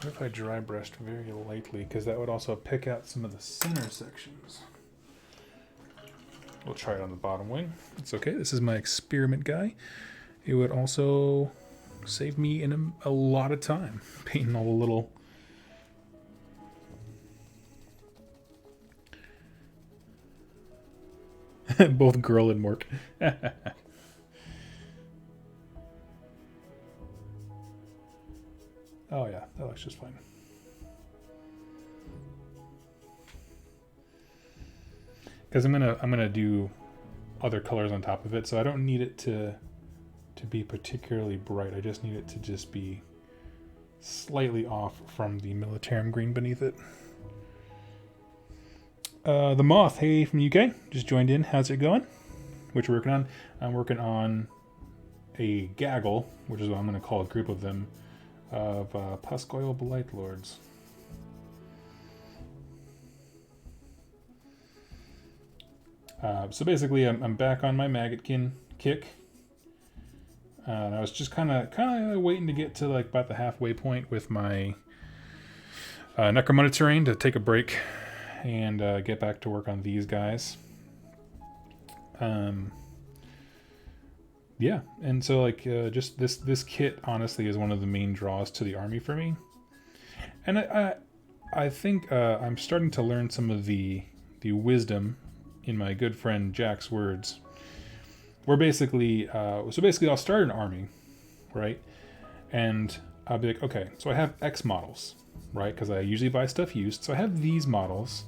What if I dry brushed very lightly? Because that would also pick out some of the center sections. We'll try it on the bottom wing. It's okay. This is my experiment guy. It would also save me a lot of time painting all the little... Both girl and Mork. Oh yeah, that looks just fine. Because I'm gonna do other colors on top of it, so I don't need it to be particularly bright. I just need it to just be slightly off from the Militarum green beneath it. The Moth, hey, from UK, just joined in. How's it going? What you working on? I'm working on a gaggle, which is what I'm going to call a group of them, of Pascoil Blight Lords. So basically, I'm back on my Maggotkin kick. And I was just kind of waiting to get to like about the halfway point with my Necromunda terrain to take a break and get back to work on these guys. Yeah, and so like just this kit honestly is one of the main draws to the army for me, and I think I'm starting to learn some of the wisdom in my good friend Jack's words. Where basically, I'll start an army, right? And I'll be like, okay, so I have X models, right? Because I usually buy stuff used. So I have these models.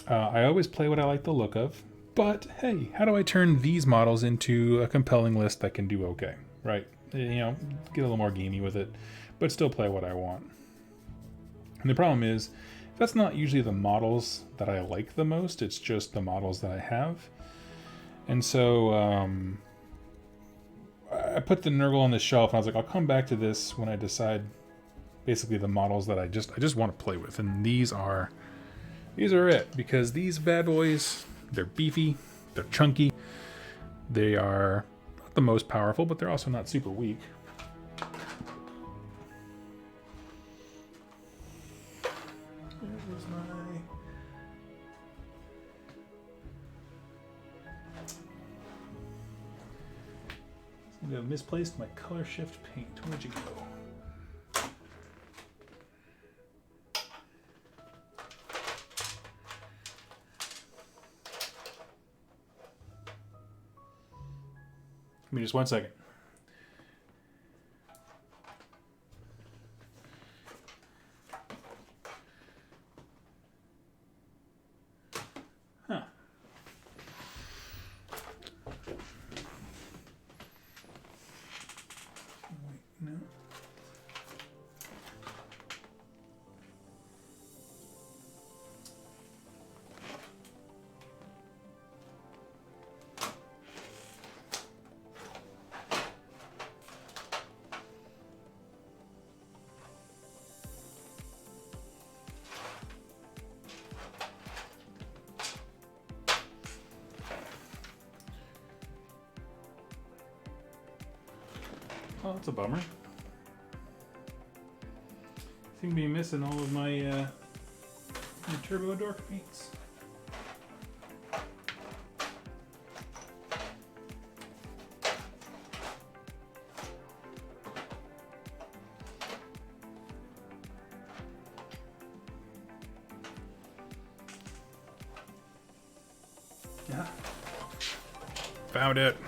I always play what I like the look of. But hey, how do I turn these models into a compelling list that can do okay, right? You know, get a little more gamey with it, but still play what I want. And the problem is, that's not usually the models that I like the most. It's just the models that I have. And so I put the Nurgle on the shelf, and I was like, I'll come back to this when I decide basically the models that I just want to play with. And these are it, because these bad boys, they're beefy, they're chunky, they are not the most powerful, but they're also not super weak. I've misplaced my color shift paint. Where'd you go? Give me just 1 second. Huh. No. Oh, that's a bummer. Seem to be missing all of my Turbo Dork paints. Yeah. Found it.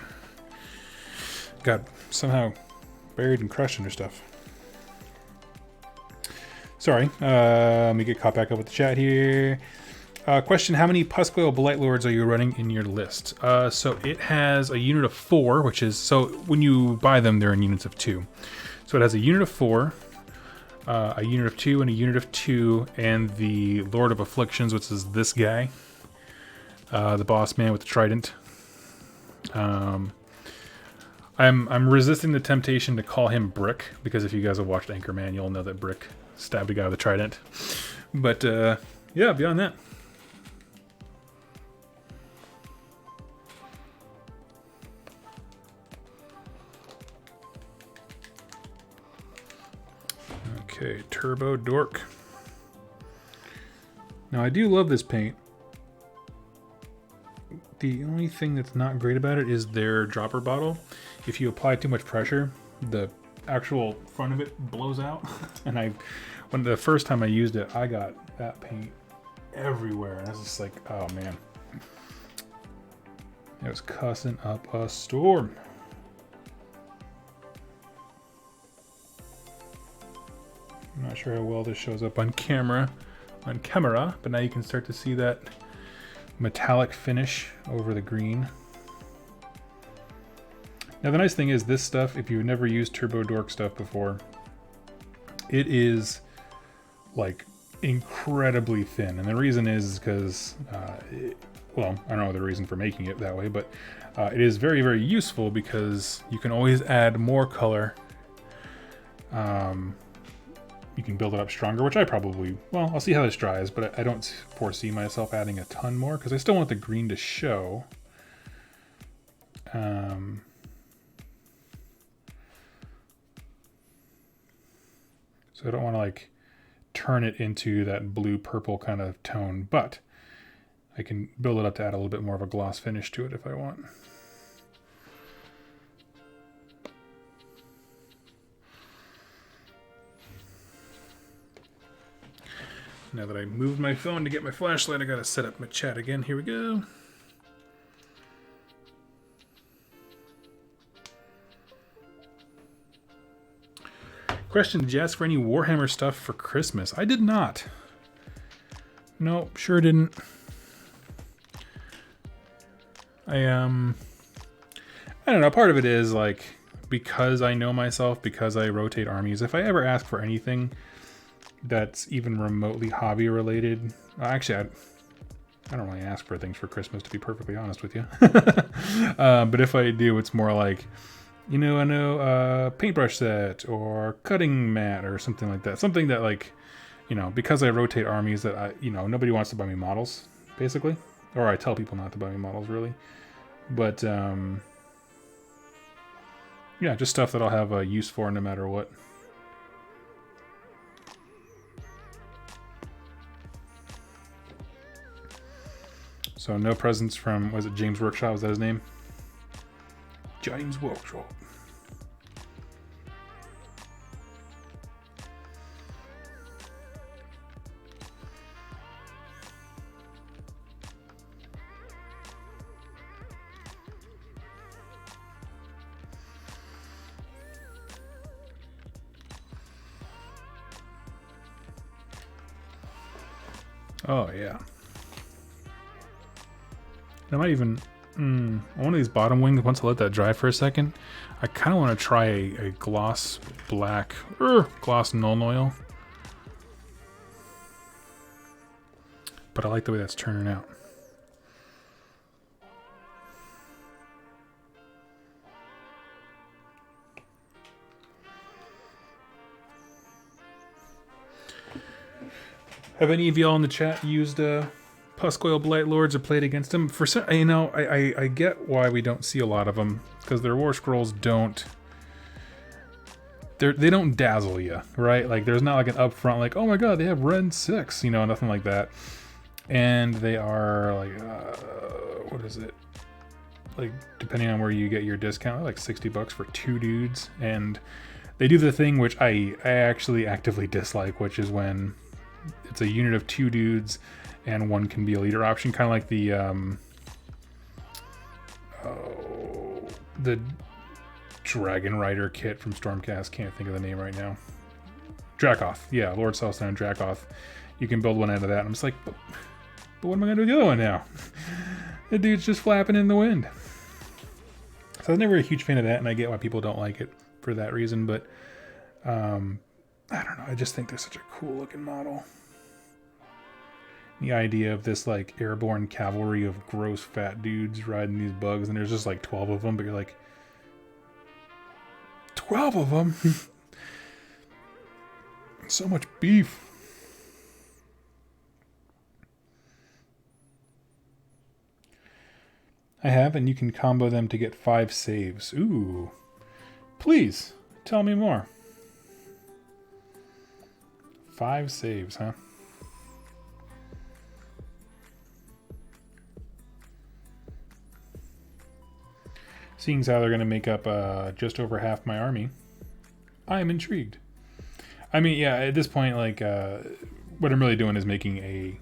Got somehow buried and crushed under stuff. Sorry, let me get caught back up with the chat here. Question, how many Pascoil Blight Lords are you running in your list? So it has a unit of 4, which is, so when you buy them, they're in units of 2. So it has a unit of 4, a unit of 2, and a unit of 2, and the Lord of Afflictions, which is this guy. The boss man with the trident. I'm resisting the temptation to call him Brick, because if you guys have watched Anchorman, you'll know that Brick stabbed a guy with a trident. But yeah, beyond that. Okay, Turbo Dork. Now I do love this paint. The only thing that's not great about it is their dropper bottle. If you apply too much pressure, the actual front of it blows out. And when the first time I used it, I got that paint everywhere. And I was just like, oh man. It was cussing up a storm. I'm not sure how well this shows up on camera, but now you can start to see that metallic finish over the green. Now the nice thing is this stuff, if you've never used Turbo Dork stuff before, it is like incredibly thin. And the reason is because, well, I don't know the reason for making it that way, but it is very, very useful because you can always add more color. You can build it up stronger, which I probably, well, I'll see how this dries, but I don't foresee myself adding a ton more because I still want the green to show. So I don't want to like turn it into that blue-purple kind of tone, but I can build it up to add a little bit more of a gloss finish to it if I want. Now that I moved my phone to get my flashlight, I gotta set up my chat again. Here we go. Question, did you ask for any Warhammer stuff for Christmas? I did not. Nope, sure didn't. I don't know, part of it is like, because I know myself, because I rotate armies, if I ever ask for anything that's even remotely hobby related, actually I don't really ask for things for Christmas, to be perfectly honest with you. But if I do, it's more like, you know, I know a paintbrush set or cutting mat or something like that. Something that, like, you know, because I rotate armies, that I, you know, nobody wants to buy me models, basically. Or I tell people not to buy me models, really. But, yeah, just stuff that I'll have a use for no matter what. So no presents from, was it James Workshop? Was that his name? James Workshop. Oh yeah. I might even, one of these bottom wings, once I let that dry for a second, I kind of want to try a gloss black, gloss Nuln Oil. But I like the way that's turning out. Have any of y'all in the chat used Puskoil Blight Lords or played against them? For some, you know, I get why we don't see a lot of them, because their War Scrolls don't, they don't dazzle you, right? Like there's not like an upfront like, oh my god, they have Ren 6, you know, nothing like that. And they are like, what is it? Like depending on where you get your discount, like $60 for 2 dudes, and they do the thing which I actually actively dislike, which is when it's a unit of 2 dudes and one can be a leader option, kind of like the Dragon Rider kit from Stormcast. Can't think of the name right now. Dracoth, yeah, Lord Celestine Dracoth. You can build one out of that. And I'm just like, but what am I gonna do with the other one now? The dude's just flapping in the wind. So I was never a huge fan of that, and I get why people don't like it for that reason. But I don't know. I just think they're such a cool looking model. The idea of this like airborne cavalry of gross fat dudes riding these bugs, and there's just like 12 of them, but you're like, 12 of them? So much beef. I have, and you can combo them to get 5 saves. Ooh. Please, tell me more. 5 saves, huh? Seeing as how they're going to make up just over half my army, I am intrigued. I mean, yeah, at this point, like, what I'm really doing is making a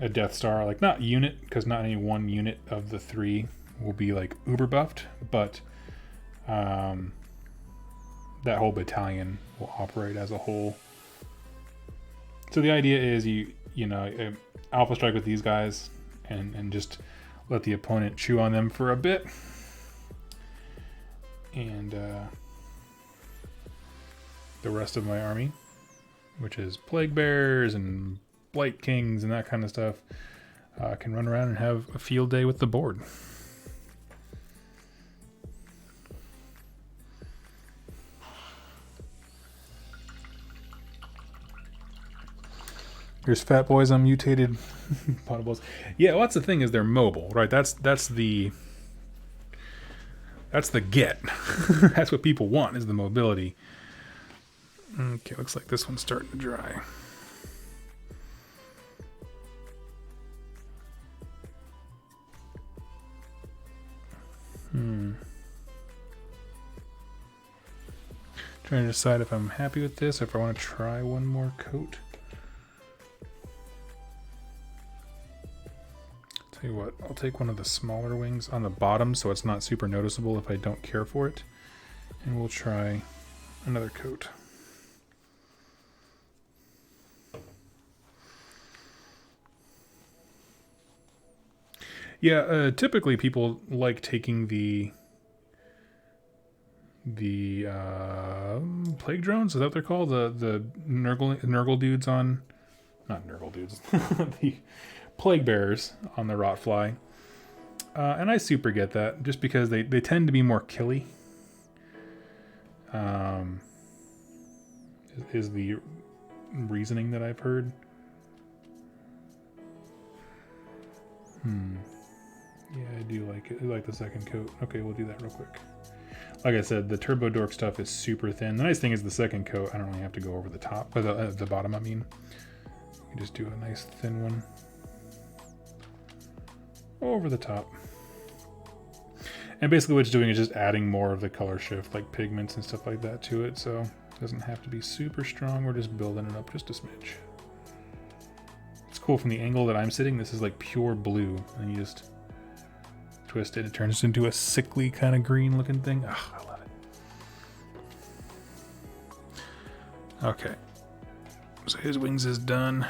Death Star, like, not unit, because not any one unit of the 3 will be, like, uber buffed, but that whole battalion will operate as a whole. So the idea is you know, alpha strike with these guys and just let the opponent chew on them for a bit. And the rest of my army which is plague bears and blight kings and that kind of stuff, can run around and have a field day with the board. There's fat boys on mutated potables. Yeah, well, that's the thing, is they're mobile, right? That's the get. That's what people want, is the mobility. Okay, looks like this one's starting to dry. Trying to decide if I'm happy with this, or if I want to try one more coat. Tell you what, I'll take one of the smaller wings on the bottom so it's not super noticeable if I don't care for it. And we'll try another coat. Yeah, typically people like taking the plague drones, is that what they're called? The Nurgle dudes on, not Nurgle dudes, the plague bearers on the rotfly. And I super get that, just because they tend to be more killy. Is the reasoning that I've heard. Yeah, I do like it. I like the second coat. Okay, we'll do that real quick. Like I said, the Turbo Dork stuff is super thin. The nice thing is the second coat, I don't really have to go over the top, or the bottom, I mean. You just do a nice thin one over the top. And basically what it's doing is just adding more of the color shift, like pigments and stuff like that to it, so it doesn't have to be super strong. We're just building it up just a smidge. It's cool from the angle that I'm sitting. This is like pure blue, and you just twist it, it turns into a sickly kind of green looking thing. Oh, I love it. Okay, so his wings is done.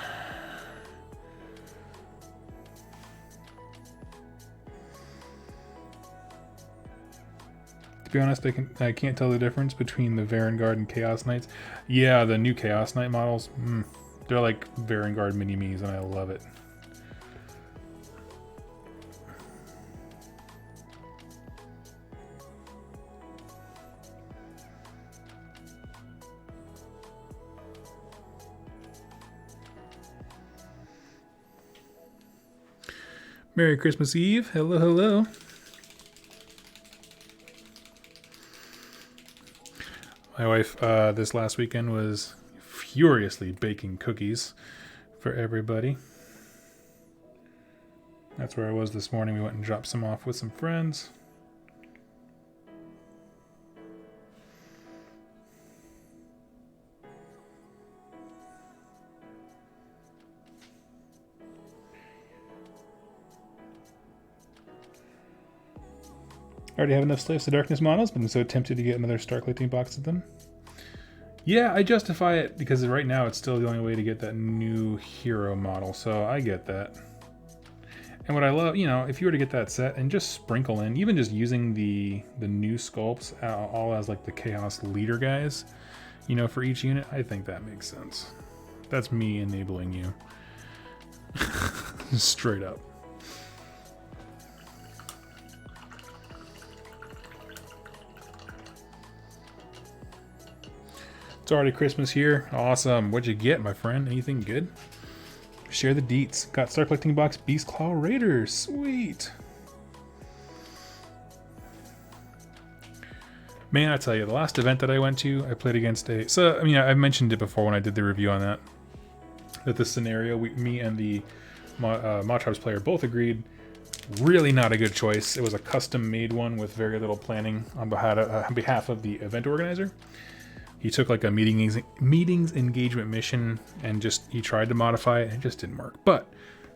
To be honest, I can't tell the difference between the Varangard and Chaos Knights. Yeah, the new Chaos Knight models, they're like Varangard mini-me's, and I love it. Merry Christmas Eve. Hello, hello. My wife this last weekend was furiously baking cookies for everybody. That's where I was this morning. We went and dropped some off with some friends. I already have enough Slaves to Darkness models, but I'm so tempted to get another Star Collecting box of them. Yeah, I justify it because right now it's still the only way to get that new hero model, so I get that. And what I love, you know, if you were to get that set and just sprinkle in, even just using the new sculpts all as like the Chaos leader guys, you know, for each unit, I think that makes sense. That's me enabling you. Straight up. It's already Christmas here. Awesome. What'd you get, my friend? Anything good? Share the deets. Got Star Collecting box Beast Claw Raiders. Sweet. Man, I tell you, the last event that I went to, I played against a... So, I mean, I mentioned it before when I did the review on that. That the scenario, me and the Machobs player both agreed, really not a good choice. It was a custom-made one with very little planning on behalf of the event organizer. He took like a meetings engagement mission and just he tried to modify it and it just didn't work. But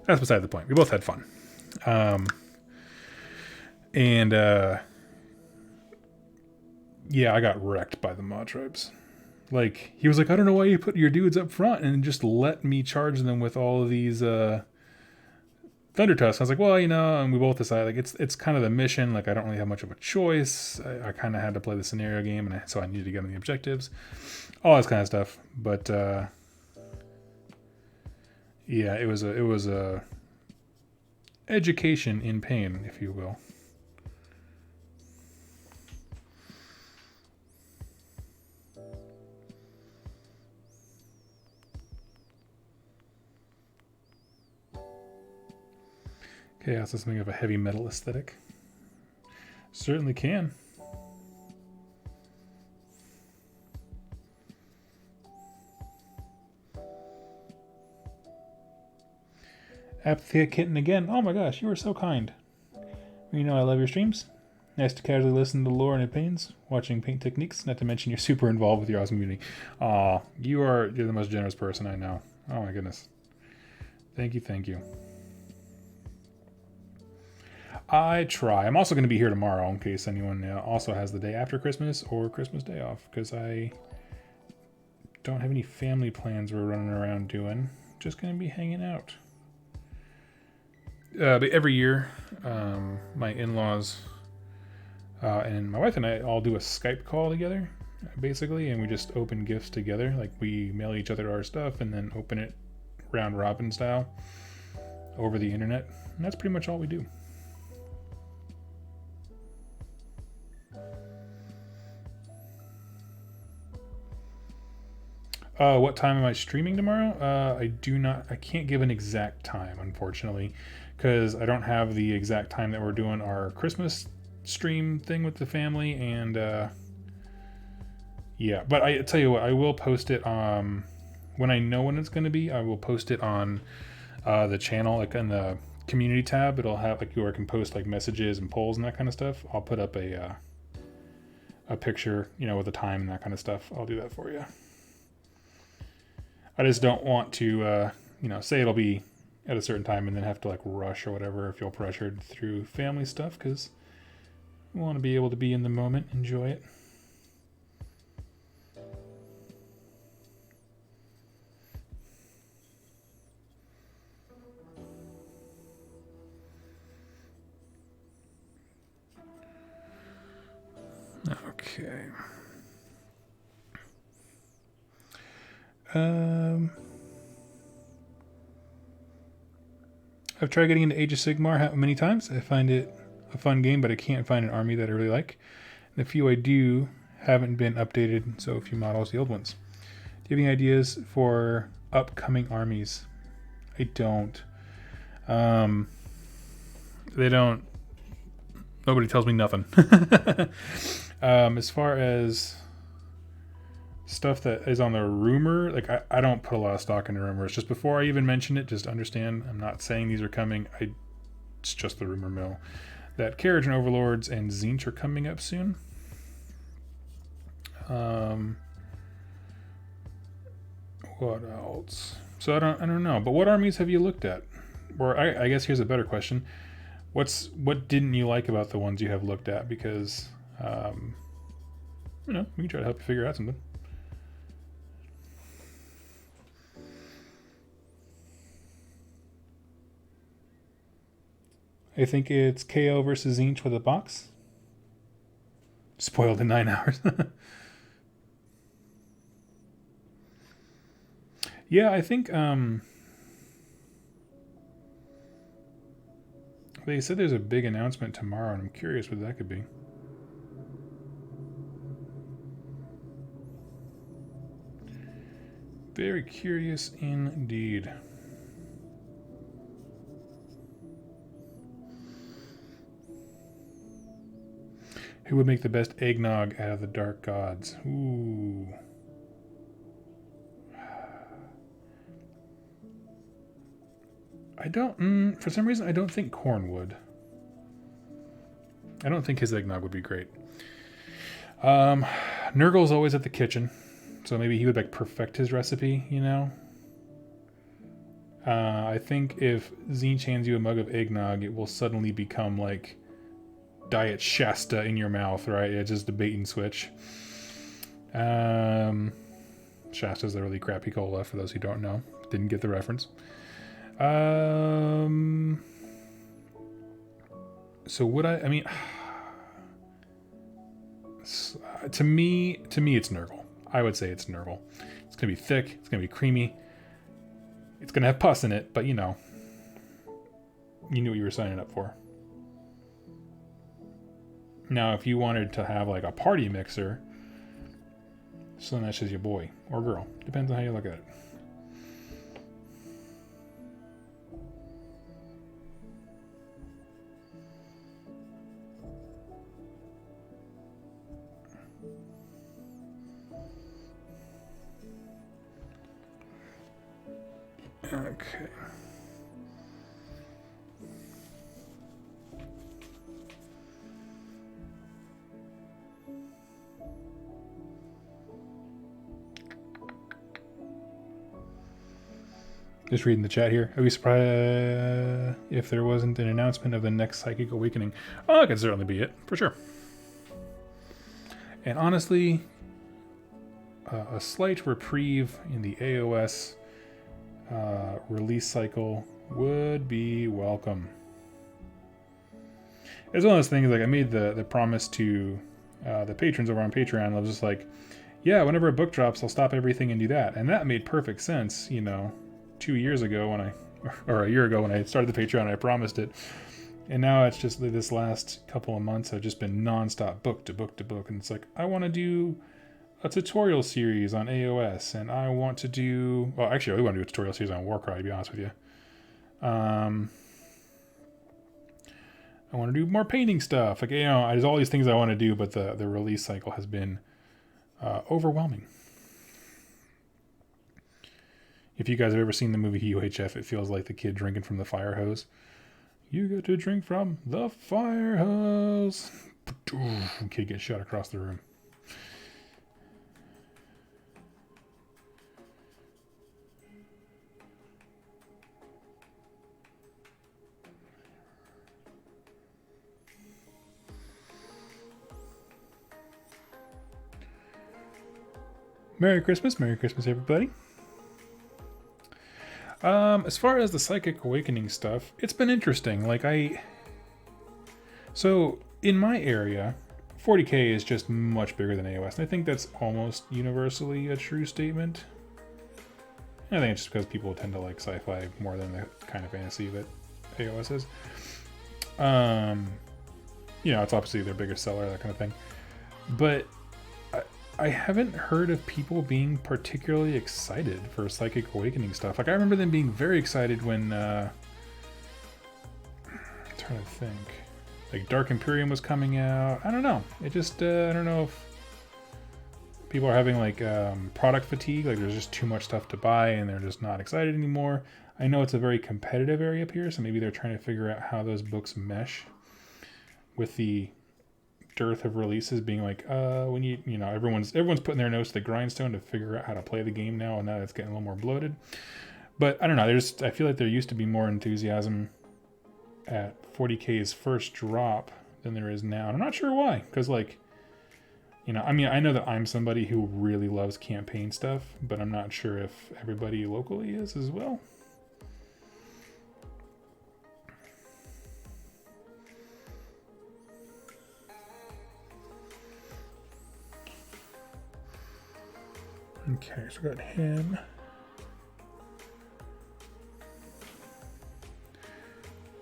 that's beside the point. We both had fun. Yeah, I got wrecked by the mod tribes. Like, he was like, I don't know why you put your dudes up front and just let me charge them with all of these Thunder Tusks. I was like, well, you know, and we both decided like it's kind of the mission. Like, I don't really have much of a choice. I kind of had to play the scenario game, and so I needed to get on the objectives, all this kind of stuff. But Yeah, it was a education in pain, if you will. Chaos is something of a heavy metal aesthetic. Certainly can. Apathy Kitten again. Oh my gosh, you were so kind. You know I love your streams. Nice to casually listen to lore and opinions, watching paint techniques, not to mention you're super involved with your awesome community. Aw, you're the most generous person I know. Oh my goodness. Thank you, thank you. I try. I'm also going to be here tomorrow in case anyone also has the day after Christmas or Christmas day off, because I don't have any family plans we're running around doing. Just going to be hanging out. But every year, my in-laws and my wife and I all do a Skype call together, basically, and we just open gifts together. Like, we mail each other our stuff and then open it round robin style over the internet. And that's pretty much all we do. What time am I streaming tomorrow? I can't give an exact time, unfortunately, because I don't have the exact time that we're doing our Christmas stream thing with the family, and yeah, but I tell you what, I will post it when I know when it's going to be. I will post it on the channel, like in the community tab. It'll have like where I can post like messages and polls and that kind of stuff. I'll put up a picture, with the time and that kind of stuff. I'll do that for you. I just don't want to, say it'll be at a certain time and then have to like rush or whatever or feel pressured through family stuff, because we want to be able to be in the moment, enjoy it. Okay. I've tried getting into Age of Sigmar many times. I find it a fun game, but I can't find an army that I really like. The few I do haven't been updated, so a few models, the old ones. Do you have any ideas for upcoming armies? I don't. They don't. Nobody tells me nothing. As far as stuff that is on the rumor, like I don't put a lot of stock into rumors. Just before I even mention it, just understand I'm not saying these are coming. It's just the rumor mill that Carriage and Overlords and Tzeentch are coming up soon. What else? So I don't know. But what armies have you looked at? Or I guess here's a better question: what didn't you like about the ones you have looked at? Because we can try to help you figure out something. I think it's KO versus Tzeentch with a box. Spoiled in 9 hours. Yeah, I think they said there's a big announcement tomorrow, and I'm curious what that could be. Very curious indeed. Who would make the best eggnog out of the Dark Gods? Ooh. I don't... for some reason, I don't think Khorne would. I don't think his eggnog would be great. Nurgle's always at the kitchen, so maybe he would like perfect his recipe, I think if Tzeentch hands you a mug of eggnog, it will suddenly become like Diet Shasta in your mouth, right? It's just a bait and switch. Shasta's a really crappy cola, for those who don't know. Didn't get the reference. So would I mean, to me, it's Nurgle. I would say it's Nurgle. It's going to be thick. It's going to be creamy. It's going to have pus in it, but you know. You knew what you were signing up for. Now, if you wanted to have like a party mixer, so then that's just your boy or girl. Depends on how you look at it. Okay. Just reading the chat here. I'd be surprised if there wasn't an announcement of the next Psychic Awakening. Oh, that could certainly be it, for sure. And honestly, a slight reprieve in the AOS release cycle would be welcome. It's one of those things, like I made the promise to the patrons over on Patreon. I was just like, yeah, whenever a book drops, I'll stop everything and do that. And that made perfect sense, you know, 2 years ago when or a year ago when I started the Patreon, I promised it. And now it's just this last couple of months, I've just been nonstop book to book to book. And it's like, I want to do a tutorial series on AOS, and I want to do, well, actually I really want to do a tutorial series on Warcry, to be honest with you. I want to do more painting stuff. Like, you know, there's all these things I want to do, but the release cycle has been overwhelming. If you guys have ever seen the movie UHF, it feels like the kid drinking from the fire hose. You get to drink from the fire hose. Kid gets shot across the room. Merry Christmas, everybody. As far as the Psychic Awakening stuff, it's been interesting. Like so in my area, 40k is just much bigger than AOS, and I think that's almost universally a true statement. I think it's just because people tend to like sci-fi more than the kind of fantasy that AOS is. You know, it's obviously their biggest seller, that kind of thing. But I haven't heard of people being particularly excited for Psychic Awakening stuff. Like, I remember them being very excited when, I'm trying to think, like Dark Imperium was coming out. I don't know. It just, I don't know if people are having like product fatigue, like there's just too much stuff to buy and they're just not excited anymore. I know it's a very competitive area up here, so maybe they're trying to figure out how those books mesh with the dearth of releases, being like, we need, you know, everyone's putting their nose to the grindstone to figure out how to play the game now, and now it's getting a little more bloated. But I don't know, I feel like there used to be more enthusiasm at 40k's first drop than there is now, and I'm not sure why, because like, you know, I mean, I know that I'm somebody who really loves campaign stuff, but I'm not sure if everybody locally is as well. Okay, so we got him.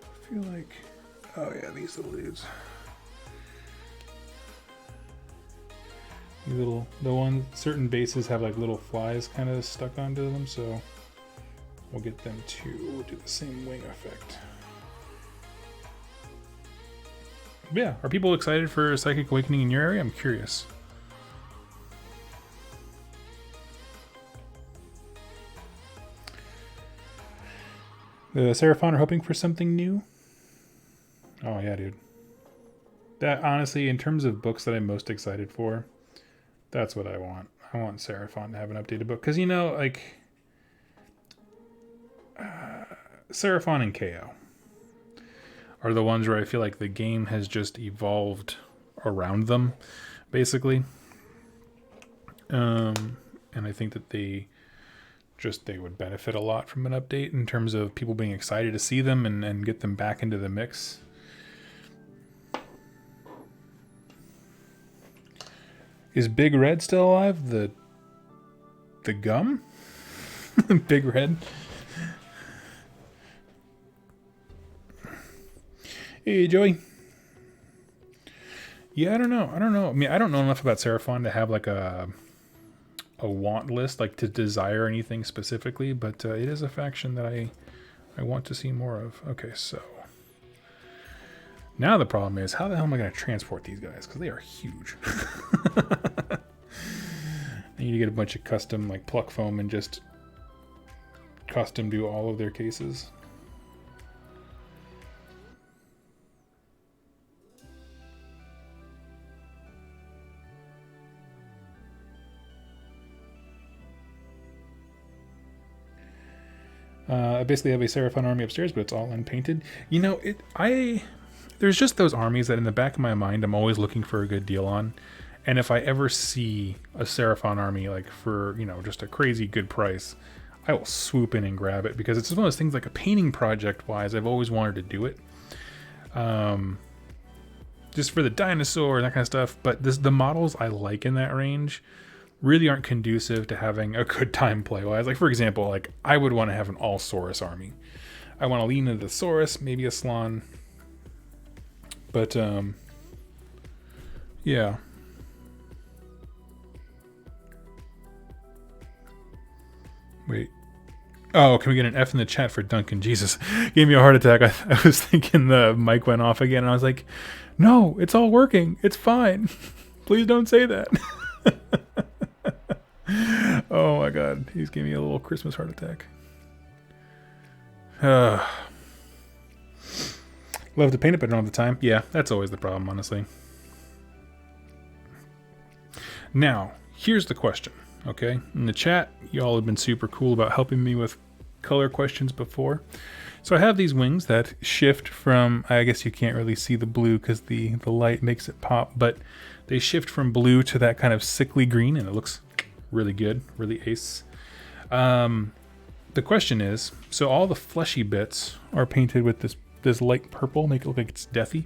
I feel like, oh yeah, these little dudes. Certain bases have like little flies kind of stuck onto them, so we'll get them to do the same wing effect. But yeah, are people excited for Psychic Awakening in your area? I'm curious. The Seraphon are hoping for something new. Oh yeah, dude. That, honestly, in terms of books that I'm most excited for, that's what I want. I want Seraphon to have an updated book. Because, you know, like, Seraphon and KO are the ones where I feel like the game has just evolved around them, basically. And I think that they would benefit a lot from an update in terms of people being excited to see them and get them back into the mix. Is Big Red still alive? The gum? Big Red? Hey, Joey. Yeah, I don't know. I mean, I don't know enough about Seraphon to have like a want list, like to desire anything specifically, but it is a faction that I want to see more of. Okay, so now the problem is, how the hell am I going to transport these guys? Because they are huge. I need to get a bunch of custom like pluck foam and just custom do all of their cases. I basically have a Seraphon army upstairs, but it's all unpainted. You know, there's just those armies that in the back of my mind I'm always looking for a good deal on. And if I ever see a Seraphon army like for, you know, just a crazy good price, I will swoop in and grab it, because it's just one of those things, like a painting project wise, I've always wanted to do it. Just for the dinosaur and that kind of stuff. But the models I like in that range really aren't conducive to having a good time play-wise. Like, for example, like I would want to have an all-Saurus army. I want to lean into the Saurus, maybe a Slon. But, yeah. Wait. Oh, can we get an F in the chat for Duncan? Jesus, gave me a heart attack. I was thinking the mic went off again, and I was like, no, it's all working. It's fine. Please don't say that. Oh my god, he's giving me a little Christmas heart attack. Love to paint it, but I don't have the time. Yeah, that's always the problem, honestly. Now, here's the question, okay? In the chat, y'all have been super cool about helping me with color questions before. So I have these wings that shift from, I guess you can't really see the blue because the light makes it pop, but they shift from blue to that kind of sickly green, and it looks really good, really ace. The question is, so all the fleshy bits are painted with this light purple, make it look like it's deathy.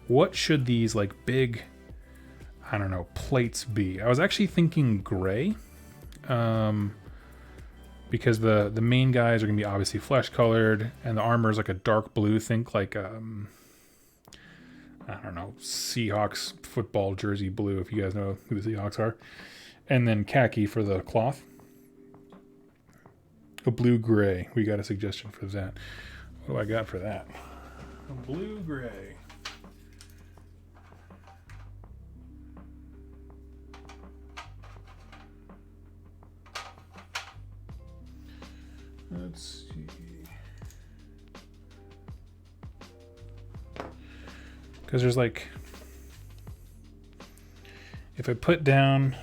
What should these like big, I don't know, plates be? I was actually thinking gray, because the main guys are gonna be obviously flesh colored, and the armor is like a dark blue. Think like I don't know, Seahawks football jersey blue, if you guys know who the Seahawks are. And then khaki for the cloth. A blue-gray. We got a suggestion for that. What do I got for that? A blue-gray. Let's see. Because there's like... If I put down...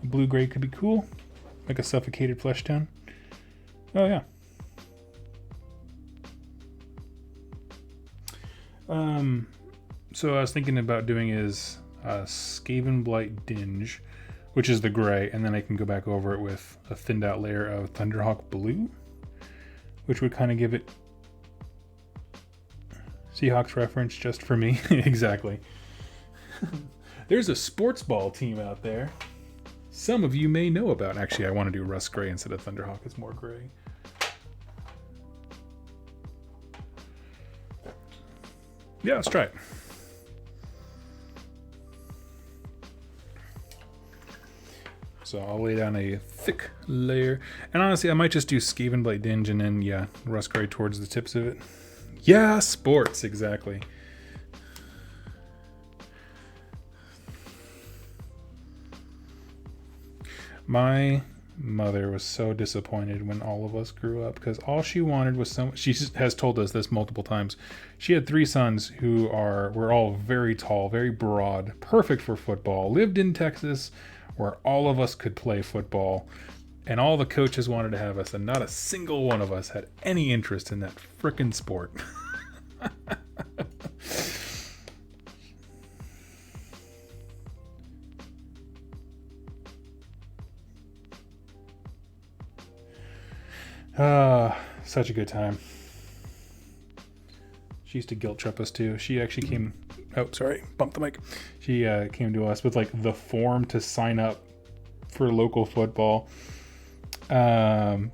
Blue-gray could be cool. Like a suffocated flesh tone. Oh, yeah. So what I was thinking about doing is Skaven Blight Dinge, which is the gray, and then I can go back over it with a thinned out layer of Thunderhawk Blue, which would kind of give it Seahawks reference just for me. Exactly. There's a sports ball team out there. Some of you may know about. Actually, I want to do Rust Gray instead of Thunderhawk. It's more gray. Yeah, let's try it. So I'll lay down a thick layer. And honestly, I might just do Skaven Blight Dinge and then, yeah, Rust Gray towards the tips of it. Yeah, sports, exactly. My mother was so disappointed when all of us grew up, because all she wanted was she has told us this multiple times. She had 3 sons who were all very tall, very broad, perfect for football, lived in Texas where all of us could play football, and all the coaches wanted to have us, and not a single one of us had any interest in that frickin' sport. Such a good time. She used to guilt trip us too. She actually came, oh, sorry, bumped the mic. She came to us with like the form to sign up for local football. And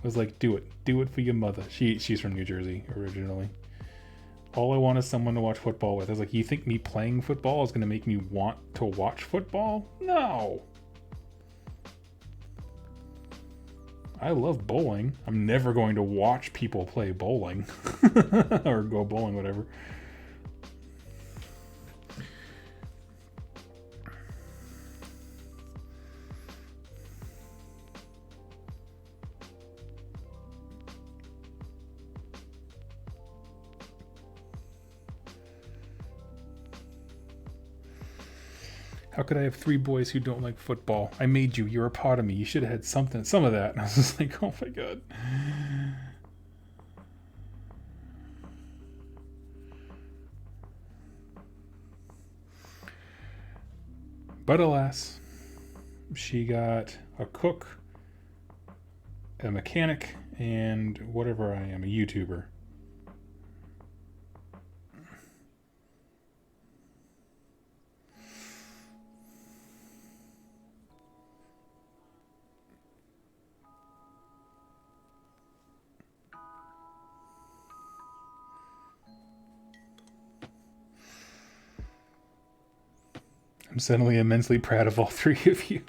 was like, do it for your mother. She's from New Jersey originally. All I want is someone to watch football with. I was like, you think me playing football is going to make me want to watch football? No. I love bowling. I'm never going to watch people play bowling. Or go bowling, whatever. How could I have 3 boys who don't like football? I made you. You're a part of me. You should have had some of that. And I was just like, oh my god. But alas, she got a cook, a mechanic, and whatever I am, a YouTuber. I'm suddenly immensely proud of all 3 of you.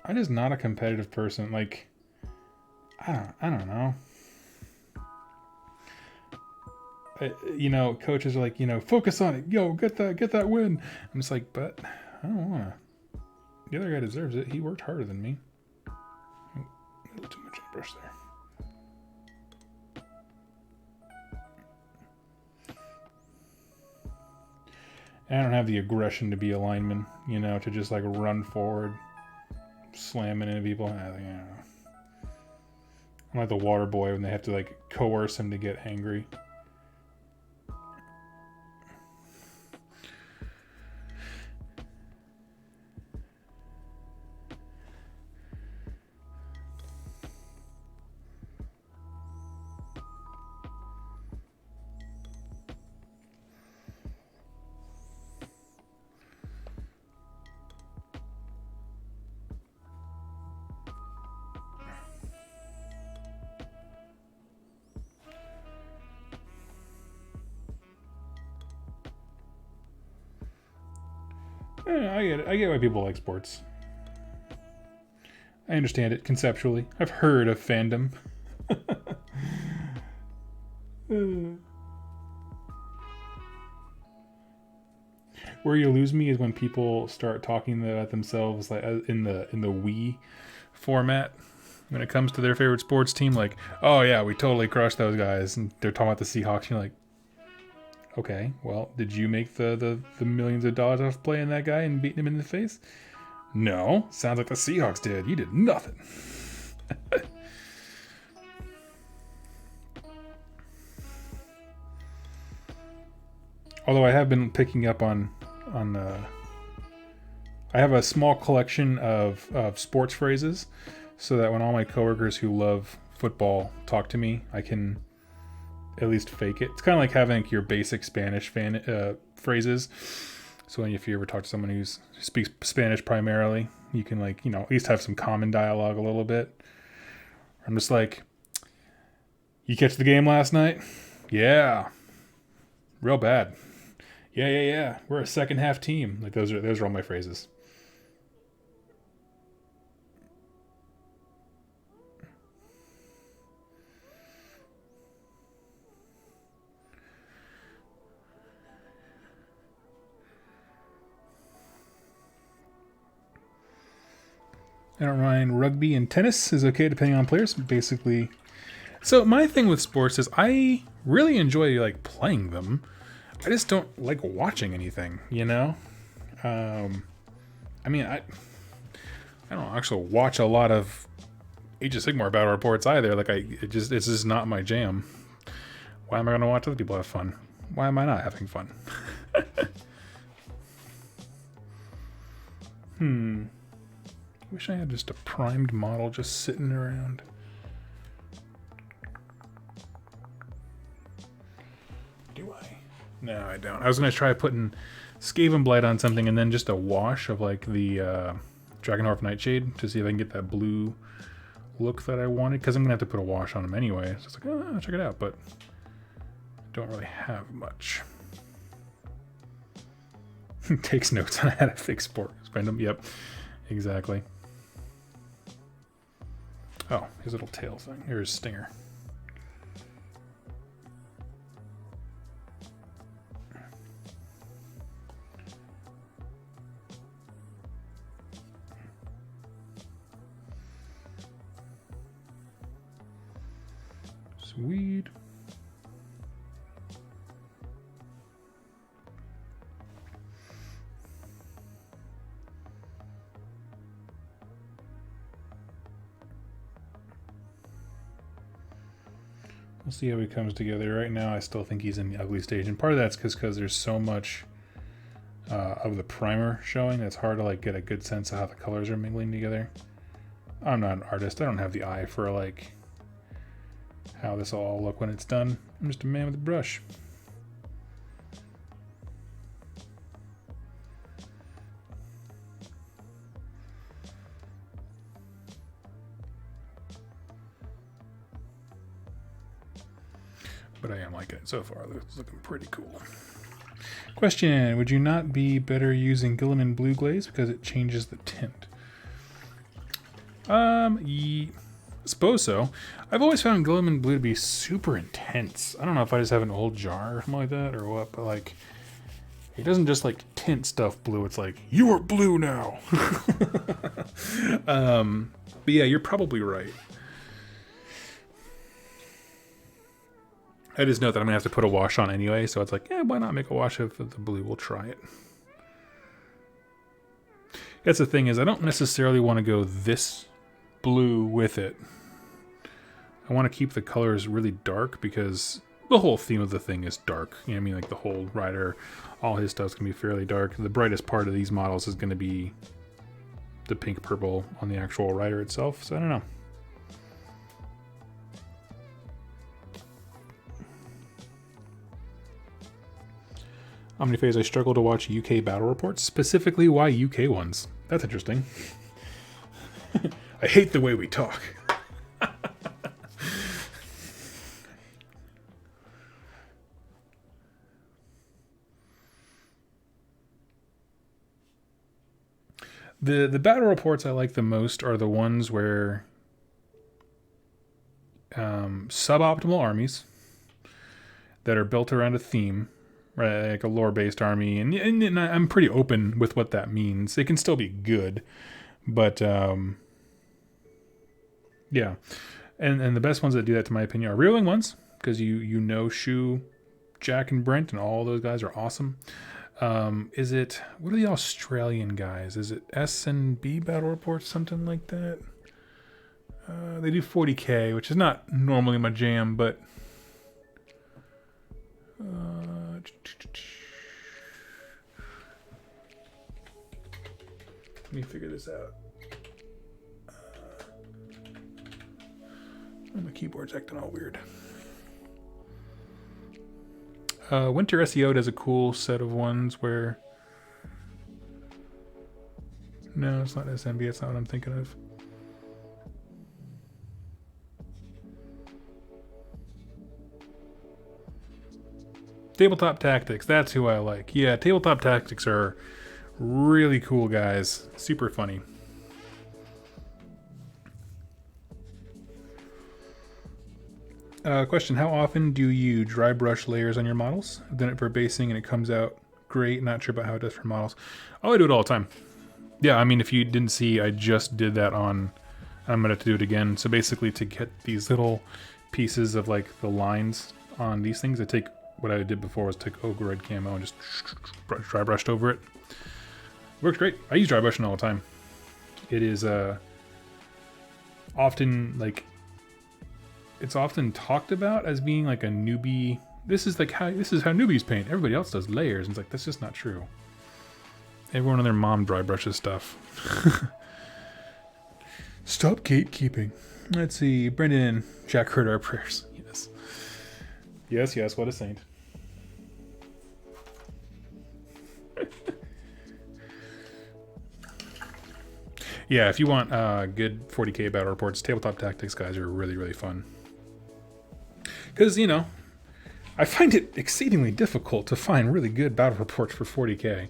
I'm just not a competitive person. Like, I don't know. Coaches are like, focus on it. Yo, get that win. I'm just like, but I don't want to. The other guy deserves it. He worked harder than me. Oh, a little too much brush there. I don't have the aggression to be a lineman, to just like run forward, slamming into people. I'm like the water boy when they have to like coerce him to get angry. I get it. I get why people like sports. I understand it conceptually. I've heard of fandom. Where you lose me is when people start talking about themselves like in the we format. When it comes to their favorite sports team, like, oh yeah, we totally crushed those guys, and they're talking about the Seahawks. You're like, okay, well, did you make the millions of dollars off playing that guy and beating him in the face? No. Sounds like the Seahawks did. You did nothing. Although I have been picking up on I have a small collection of sports phrases so that when all my coworkers who love football talk to me, I can at least fake it. It's kind of like having your basic Spanish phrases. So if you ever talk to someone who speaks Spanish primarily, you can at least have some common dialogue a little bit. I'm just like, you catch the game last night? Yeah. Real bad. Yeah. We're a second half team. Like those are all my phrases. I don't mind rugby and tennis is okay depending on players. Basically, so my thing with sports is I really enjoy playing them. I just don't like watching anything. I don't actually watch a lot of Age of Sigmar battle reports either. It's just not my jam. Why am I going to watch other people have fun? Why am I not having fun? Wish I had just a primed model just sitting around. Do I? No, I don't. I was going to try putting Skaven Blight on something and then just a wash of the Dragonhorn Nightshade to see if I can get that blue look that I wanted, because I'm gonna have to put a wash on them anyway. So it's like, oh, check it out, but I don't really have much. Takes notes on how to fix sport. Random, yep, exactly. Oh, his little tail thing. Here's Stinger. Sweet. We'll see how he comes together. Right now, I still think he's in the ugly stage, and part of that's because there's so much of the primer showing. It's hard to like get a good sense of how the colors are mingling together. I'm not an artist. I don't have the eye for like how this will all look when it's done. I'm just a man with a brush. But I am liking it so far. It's looking pretty cool. Question: would you not be better using Guilliman Blue Glaze because it changes the tint? I suppose so. I've always found Guilliman Blue to be super intense. I don't know if I just have an old jar or something like that or what, but like, it doesn't just like tint stuff blue. It's like, you are blue now. But yeah, you're probably right. I just know that I'm gonna have to put a wash on anyway, so it's like, yeah, why not make a wash of the blue? We'll try it. That's the thing, is I don't necessarily want to go this blue with it. I want to keep the colors really dark because the whole theme of the thing is dark. You know what I mean? Like the whole rider, all his stuff's gonna be fairly dark. The brightest part of these models is gonna be the pink purple on the actual rider itself. So I don't know. Omniphase, I struggle to watch UK battle reports. Specifically, why UK ones? That's interesting. I hate the way we talk. The battle reports I like the most are the ones where suboptimal armies that are built around a theme, right, like a lore-based army, and I'm pretty open with what that means. It can still be good, but yeah. And the best ones that do that, to my opinion, are reeling ones, because you know Shu, Jack, and Brent, and all those guys are awesome. Is it, what are the Australian guys? Is it S&B battle reports, something like that? They do 40k, which is not normally my jam, but let me figure this out. My keyboard's acting all weird. Winter SEO does a cool set of ones where... No, it's not SMB, it's not what I'm thinking of. Tabletop Tactics, that's who I like. Yeah, Tabletop Tactics are really cool guys. Super funny. Question, how often do you dry brush layers on your models? I've done it for basing and it comes out great. Not sure about how it does for models. Oh, I do it all the time. Yeah, I mean, if you didn't see, I just did that on... I'm going to have to do it again. So basically, to get these little pieces of like the lines on these things, I take... What I did before was take Ogre Red Camo and just dry brushed over it. Works great. I use dry brushing all the time. It is often like... It's often talked about as being like a newbie. This is how newbies paint. Everybody else does layers, and it's like, that's just not true. Everyone and their mom dry brushes stuff. Stop gatekeeping. Let's see. Brendan, Jack heard our prayers. Yes. Yes, yes, what a saint. Yeah, if you want good 40k battle reports, tabletop tactics guys are really, really fun. Because, you know, I find it exceedingly difficult to find really good battle reports for 40k.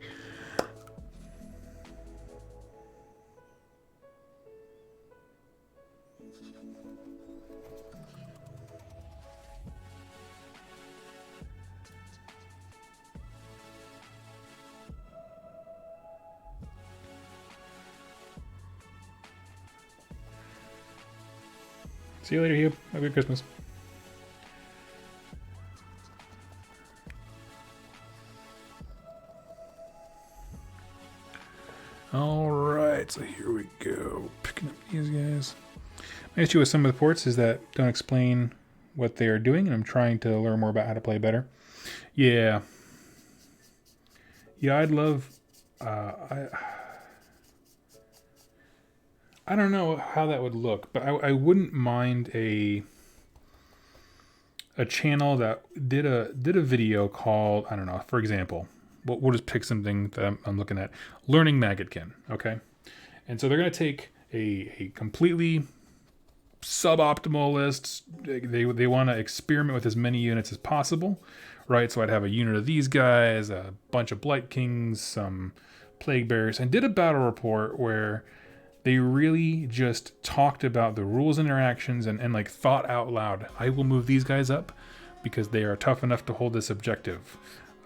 See you later, Hugh. Have a good Christmas. Alright, so here we go. Picking up these guys. My issue with some of the ports is that don't explain what they are doing, and I'm trying to learn more about how to play better. Yeah. Yeah, I'd love... I don't know how that would look, but I wouldn't mind a channel that did a video called, I don't know, for example, we'll just pick something that I'm looking at, Learning Maggotkin, okay? And so they're going to take a completely suboptimal list. They want to experiment with as many units as possible, right? So I'd have a unit of these guys, a bunch of Blight Kings, some Plague Bearers, and did a battle report where they really just talked about the rules and interactions and like thought out loud, I will move these guys up because they are tough enough to hold this objective.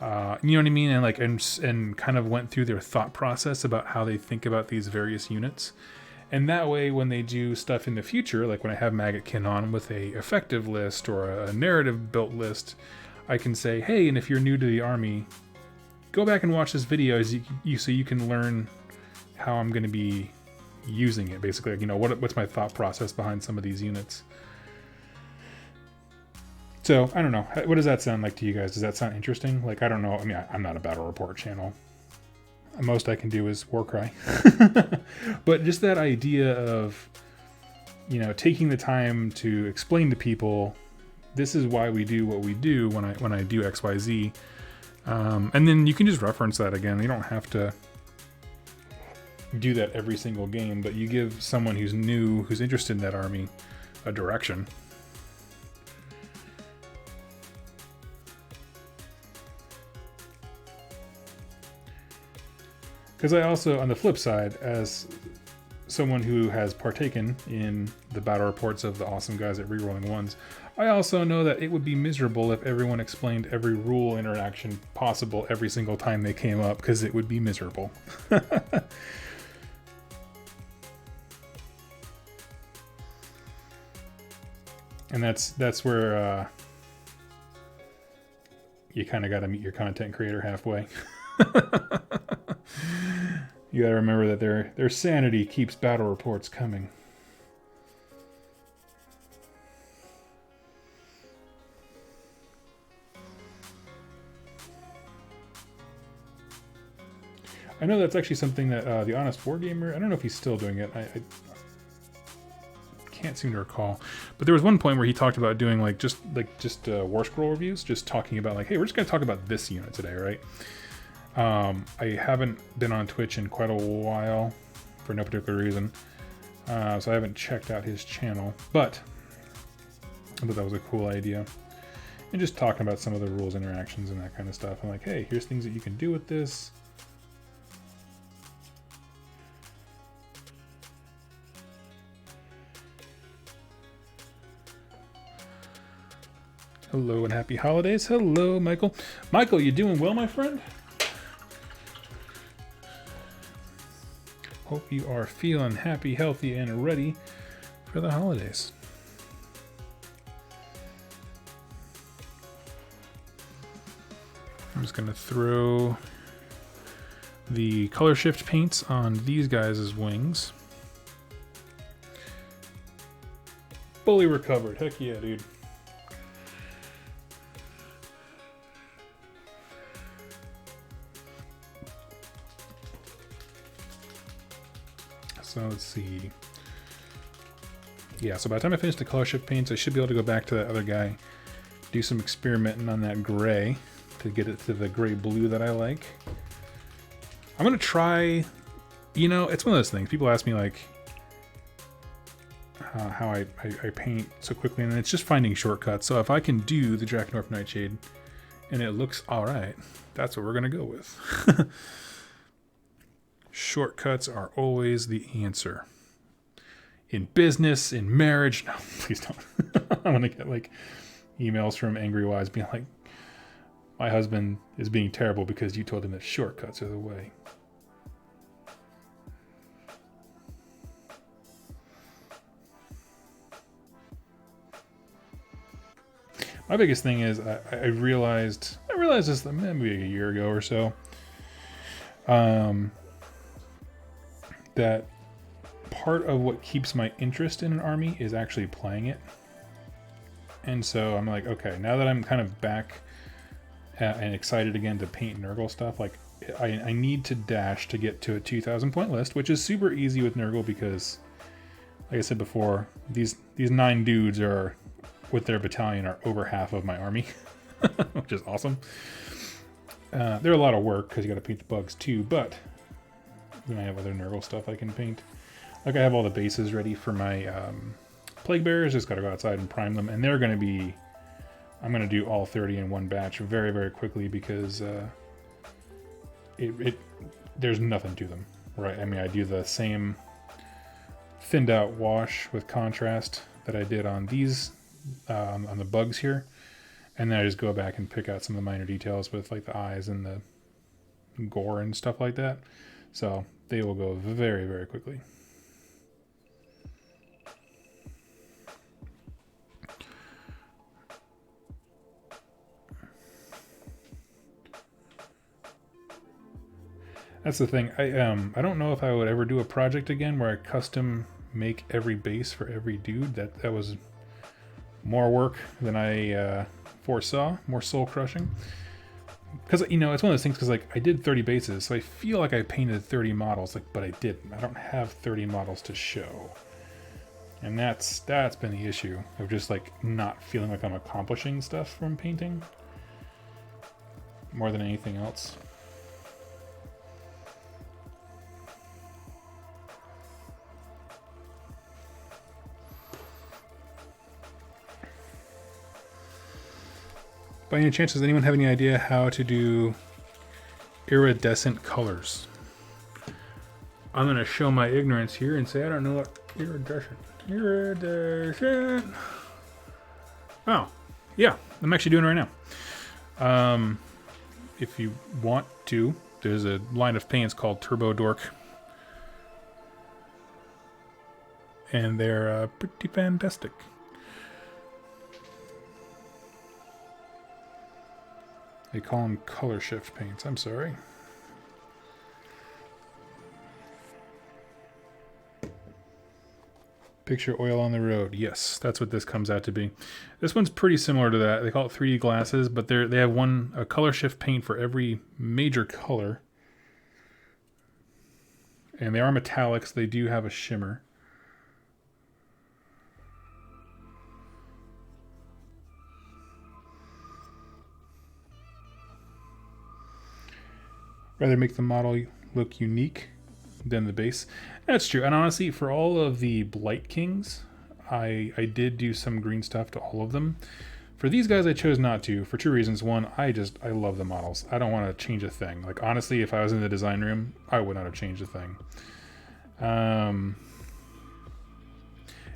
You know what I mean? And like, and kind of went through their thought process about how they think about these various units. And that way, when they do stuff in the future, like when I have Maggotkin on with a effective list or a narrative built list, I can say, hey, and if you're new to the army, go back and watch this video so you can learn how I'm going to be using it, basically. Like, you know, what's my thought process behind some of these units. So I don't know, what does that sound like to you guys? Does that sound interesting? Like, I don't know, I mean, I'm not a battle report channel. Most I can do is Warcry. But just that idea of, you know, taking the time to explain to people, this is why we do what we do when I do XYZ, and then you can just reference that again. You don't have to do that every single game, but you give someone who's new, who's interested in that army, a direction. Because I also, on the flip side, as someone who has partaken in the battle reports of the awesome guys at Rerolling Ones, I also know that it would be miserable if everyone explained every rule interaction possible every single time they came up, because it would be miserable. And that's where you kind of got to meet your content creator halfway. You got to remember that their sanity keeps battle reports coming. I know that's actually something that the Honest Wargamer, I don't know if he's still doing it. I can't seem to recall, but there was one point where he talked about doing just War Scroll reviews, just talking about like, hey, we're just gonna talk about this unit today, right? I haven't been on Twitch in quite a while for no particular reason, so I haven't checked out his channel, but I thought that was a cool idea. And just talking about some of the rules, interactions, and that kind of stuff. I'm like, hey, here's things that you can do with this. Hello and happy holidays. Hello, Michael. Michael, you doing well, my friend? Hope you are feeling happy, healthy, and ready for the holidays. I'm just going to throw the color shift paints on these guys' wings. Fully recovered. Heck yeah, dude. So let's see. Yeah, so by the time I finish the color shift paints, I should be able to go back to that other guy, do some experimenting on that gray to get it to the gray blue that I like. I'm going to try, You know, it's one of those things. People ask me like how I paint so quickly, and it's just finding shortcuts. So if I can do the Draknorf Nightshade and it looks all right, that's what we're gonna go with. Shortcuts are always the answer. In business, in marriage, no, please don't. I'm gonna get like emails from angry wives being like, my husband is being terrible because you told him that shortcuts are the way. My biggest thing is I realized this maybe a year ago or so, that part of what keeps my interest in an army is actually playing it. And so I'm like, okay, now that I'm kind of back and excited again to paint Nurgle stuff, like I need to dash to get to a 2,000 point list, which is super easy with Nurgle because, like I said before, these 9 dudes are, with their battalion, are over half of my army, which is awesome. They're a lot of work because you got to paint the bugs too, but then I have other Nurgle stuff I can paint. Like I have all the bases ready for my Plague Bearers, just got to go outside and prime them, and they're going to be, I'm going to do all 30 in one batch very, very quickly because there's nothing to them, right? I mean, I do the same thinned out wash with contrast that I did on these, on the bugs here, and then I just go back and pick out some of the minor details with like the eyes and the gore and stuff like that. So they will go very, very quickly. That's the thing. I don't know if I would ever do a project again where I custom make every base for every dude. That was more work than I foresaw, more soul crushing. Because, you know, it's one of those things, because like I did 30 bases, so I feel like I painted 30 models, like, but I didn't. I don't have 30 models to show. And that's been the issue of just like not feeling like I'm accomplishing stuff from painting more than anything else. By any chance, does anyone have any idea how to do iridescent colors? I'm going to show my ignorance here and say I don't know what iridescent. Oh, yeah, I'm actually doing it right now. If you want to, there's a line of paints called Turbo Dork. And they're pretty fantastic. They call them color shift paints. I'm sorry. Picture oil on the road. Yes, that's what this comes out to be. This one's pretty similar to that. They call it 3D glasses, but they have a color shift paint for every major color. And they are metallics. They do have a shimmer. Rather make the model look unique than the base. That's true. And honestly, for all of the Blight Kings, I did do some green stuff to all of them. For these guys, I chose not to for 2 reasons. One, I love the models. I don't want to change a thing. Like, honestly, if I was in the design room, I would not have changed a thing. And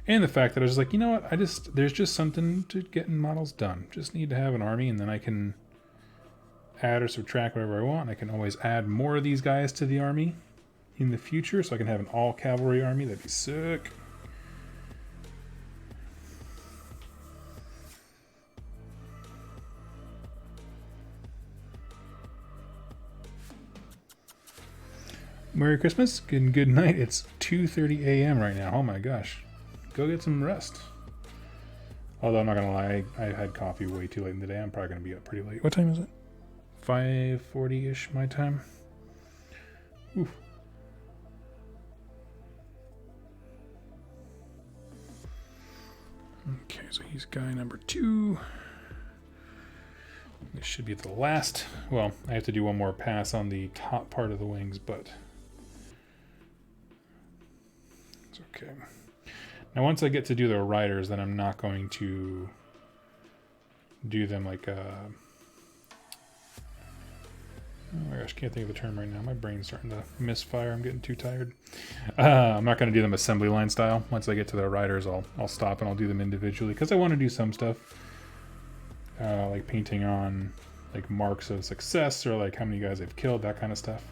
the fact that I was like, you know what? There's just something to getting models done. Just need to have an army, and then I can add or subtract whatever I want. I can always add more of these guys to the army in the future, so I can have an all cavalry army. That'd be sick. Merry Christmas and good night. It's 2:30 a.m. right now. Oh my gosh. Go get some rest. Although I'm not gonna lie, I had coffee way too late in the day. I'm probably gonna be up pretty late. What time is it? 5:40-ish my time. Ooh. Okay, so he's guy number 2. This should be the last. Well, I have to do one more pass on the top part of the wings, but Okay. Now once I get to do the riders, then I'm not going to do them like oh my gosh, can't think of the term right now. My brain's starting to misfire. I'm getting too tired. I'm not going to do them assembly line style. Once I get to the riders, I'll stop and I'll do them individually because I want to do some stuff like painting on like marks of success or like how many guys I've killed, that kind of stuff.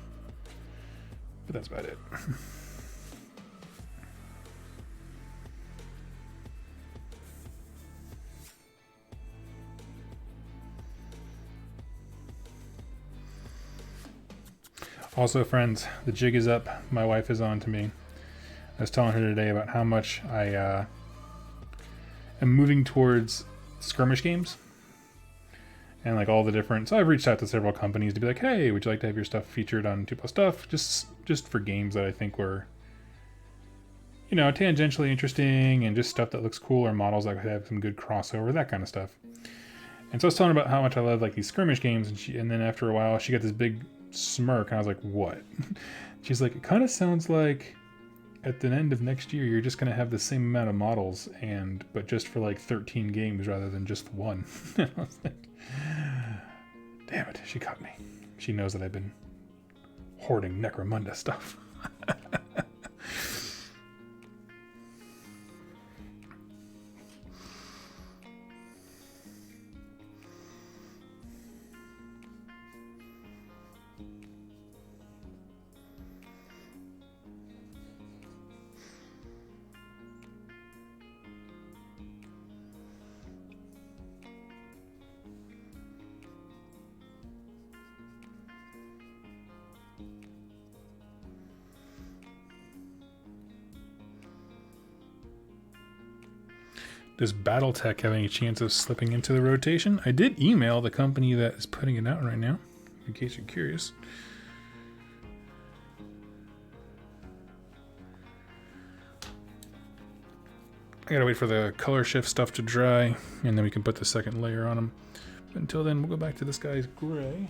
But that's about it. Also, friends, the jig is up. My wife is on to me. I was telling her today about how much I am moving towards skirmish games. And like all the different... So I've reached out to several companies to be like, hey, would you like to have your stuff featured on 2+ Stuff? Just for games that I think were, you know, tangentially interesting and just stuff that looks cool or models that have some good crossover, that kind of stuff. And so I was telling her about how much I love like these skirmish games. And then after a while, she got this big smirk and I was like, what? She's like, it kind of sounds like at the end of next year you're just going to have the same amount of models but just for like 13 games rather than just one. I was like, damn it, she caught me. She knows that I've been hoarding Necromunda stuff. Does Battletech have any chance of slipping into the rotation? I did email the company that is putting it out right now, in case you're curious. I gotta wait for the color shift stuff to dry, and then we can put the second layer on them. But until then, we'll go back to this guy's gray.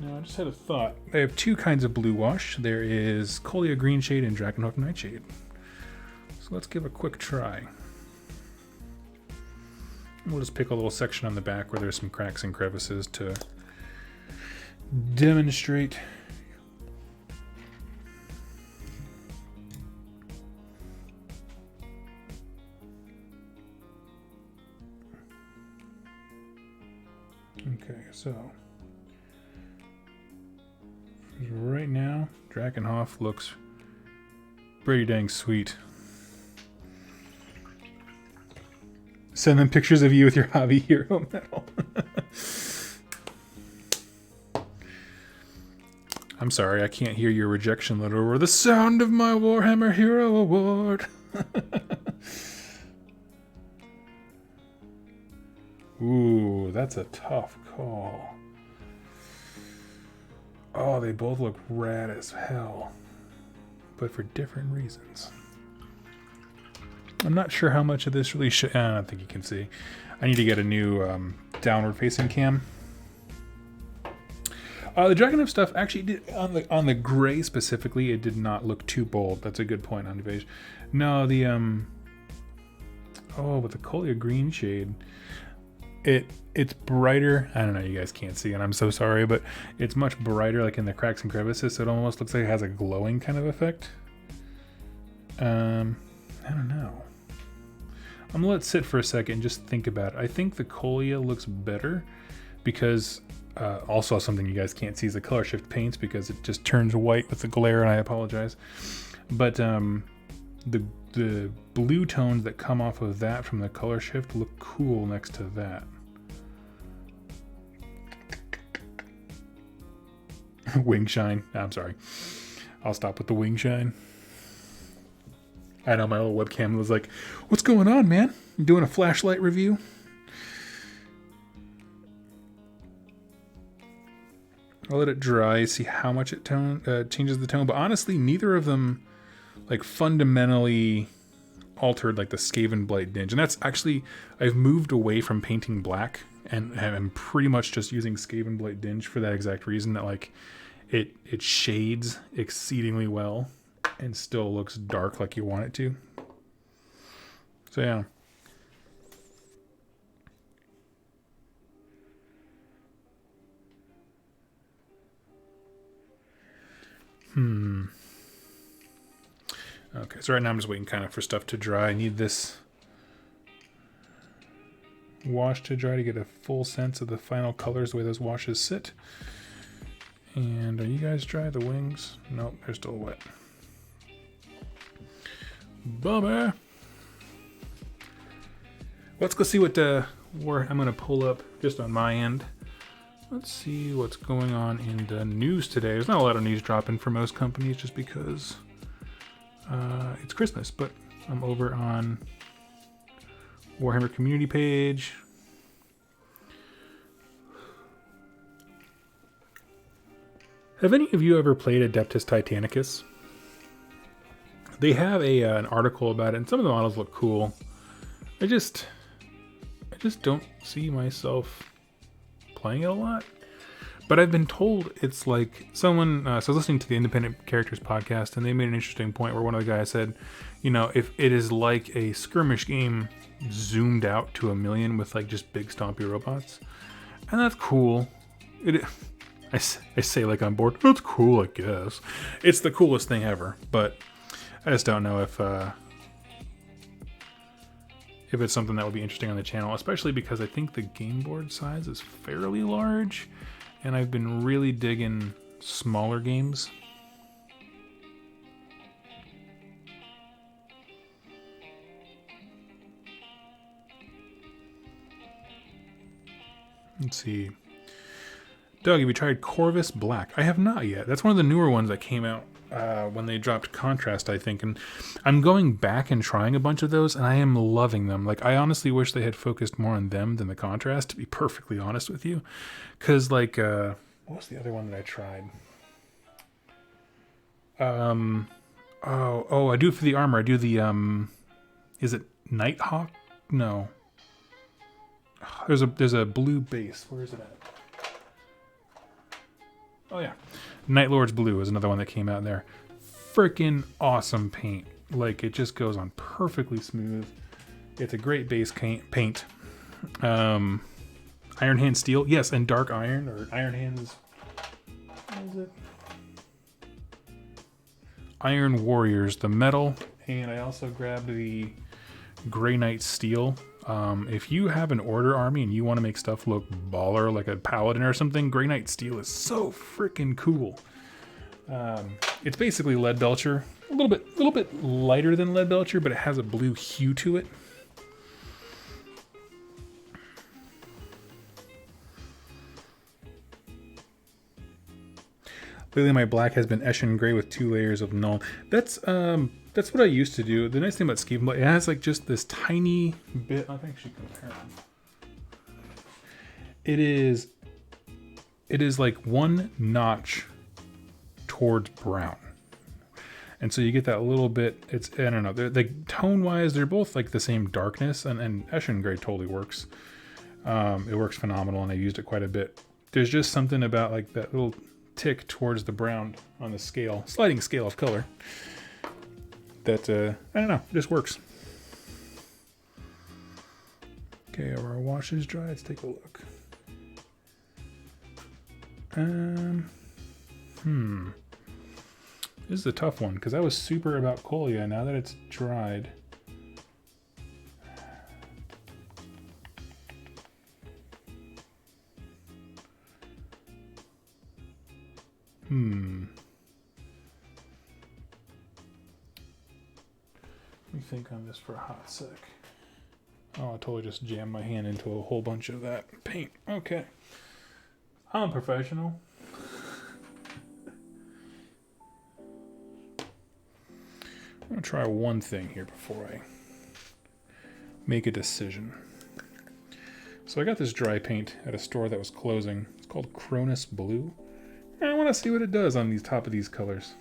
Now, I just had a thought. I have two kinds of blue wash. There is Colia Green Shade and Drakenhawk Nightshade. So let's give a quick try. We'll just pick a little section on the back where there's some cracks and crevices to demonstrate. Okay, so right now, Drakenhof looks pretty dang sweet. Send them pictures of you with your hobby hero medal. I'm sorry, I can't hear your rejection letter or the sound of my Warhammer Hero Award. Ooh, that's a tough call. Oh, they both look rad as hell, but for different reasons. I'm not sure how much of this really should... I don't think you can see. I need to get a new downward-facing cam. The Dragonif stuff actually did on the gray specifically. It did not look too bold. That's a good point on Evasion. No, the with the Colia Green Shade, it's brighter. I don't know. You guys can't see, and I'm so sorry, but it's much brighter, like in the cracks and crevices. So it almost looks like it has a glowing kind of effect. I don't know. I'm gonna let it sit for a second and just think about it. I think the Colia looks better because also something you guys can't see is the color shift paints because it just turns white with the glare, and I apologize. But the blue tones that come off of that from the color shift look cool next to that. Wing shine. I'm sorry. I'll stop with the wing shine. I know my little webcam was like, what's going on, man? You doing a flashlight review? I'll let it dry, see how much it changes the tone. But honestly, neither of them like fundamentally altered like the Skaven Blight Dinge. And that's actually, I've moved away from painting black And I'm pretty much just using Skaven Blight Dinge for that exact reason, that like it shades exceedingly well and still looks dark like you want it to. So yeah. Okay, so right now I'm just waiting kind of for stuff to dry. I need this wash to dry to get a full sense of the final colors, the way those washes sit. And are you guys dry, the wings? Nope, they're still wet. Bummer. Let's go see what where I'm gonna pull up just on my end. Let's see what's going on in the news today. There's not a lot of news dropping for most companies just because it's Christmas, but I'm over on Warhammer community page. Have any of you ever played Adeptus Titanicus? They have an article about it, and some of the models look cool. I just don't see myself playing it a lot. But I've been told it's like someone. So I was listening to the Independent Characters podcast, and they made an interesting point where one of the guys said, you know, if it is like a skirmish game zoomed out to 1,000,000 with like just big stompy robots, and that's cool. I say like I'm bored. That's cool, I guess. It's the coolest thing ever, but I just don't know if it's something that would be interesting on the channel, especially because I think the game board size is fairly large, and I've been really digging smaller games. Let's see. Doug, have you tried Corvus Black? I have not yet. That's one of the newer ones that came out when they dropped Contrast, I think. And I'm going back and trying a bunch of those, and I am loving them. Like, I honestly wish they had focused more on them than the Contrast, to be perfectly honest with you. Because, like, what was the other one that I tried? I do it for the armor. I do the, is it Nighthawk? No. There's a blue base. Where is it at? Oh yeah, Night Lord's Blue is another one that came out there. Freaking awesome paint. Like, it just goes on perfectly smooth. It's a great base paint. Iron Hand Steel, yes, and Dark Iron, or Iron Hands. What is it? Iron Warriors, the metal, and I also grabbed the Grey Knight Steel. If you have an order army and you want to make stuff look baller, like a paladin or something, Grey Knight Steel is so freaking cool. It's basically Lead Belcher, a little bit lighter than Lead Belcher, but it has a blue hue to it. Lately, my black has been Eshin Gray with 2 layers of null. That's what I used to do. The nice thing about Skaven Blight, it has like just this tiny bit. I think she compare them. It is like one notch towards brown, and so you get that little bit. It's, I don't know. They're tone wise, they're both like the same darkness, and Eshin Gray totally works. It works phenomenal, and I used it quite a bit. There's just something about like that little tick towards the brown on the scale, sliding scale of color, that I don't know, it just works. Okay, are our washes dry? Let's take a look. This is a tough one because I was super about Colia. Now that it's dried, Let me think on this for a hot sec. Oh, I totally just jammed my hand into a whole bunch of that paint. Okay. I'm a professional. I'm going to try one thing here before I make a decision. So I got this dry paint at a store that was closing. It's called Cronus Blue. And I want to see what it does on these top of these colors.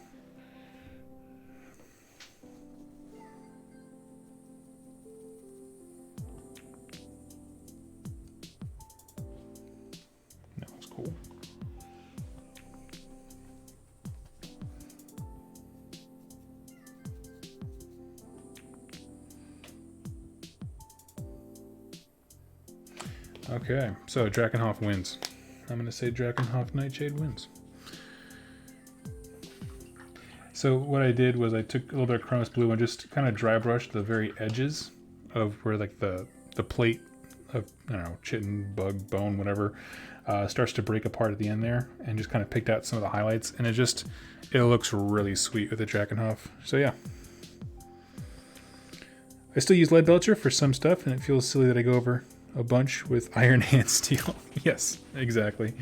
Okay, so Drakenhof wins. I'm gonna say Drakenhof Nightshade wins. So what I did was I took a little bit of Chronos Blue and just kind of dry brushed the very edges of where like the plate of, I don't know, chitin, bug, bone, whatever, starts to break apart at the end there, and just kind of picked out some of the highlights, and it looks really sweet with the Drakenhof. So yeah. I still use lead belcher for some stuff, and it feels silly that I go over a bunch with iron and steel. Yes, exactly.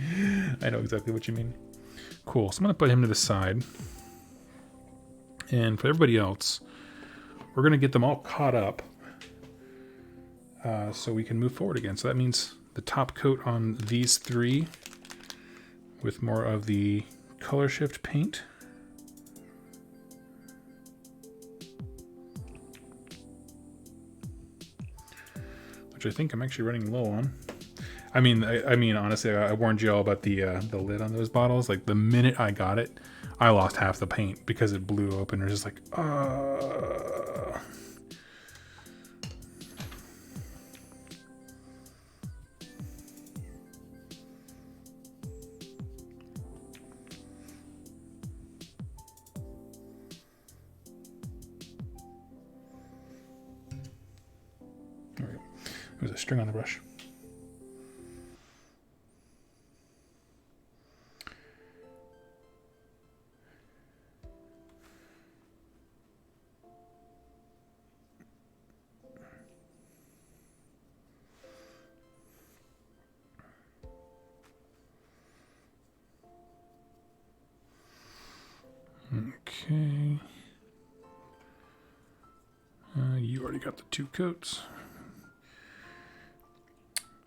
I know exactly what you mean. Cool, so I'm gonna put him to the side. And for everybody else, we're going to get them all caught up so we can move forward again. So that means the top coat on these three with more of the color shift paint. Which I think I'm actually running low on. I mean, honestly, I warned you all about the lid on those bottles. Like, the minute I got it, I lost half the paint because it blew open. It was just like, There we go. There's a string on the brush. Okay. You already got the two coats.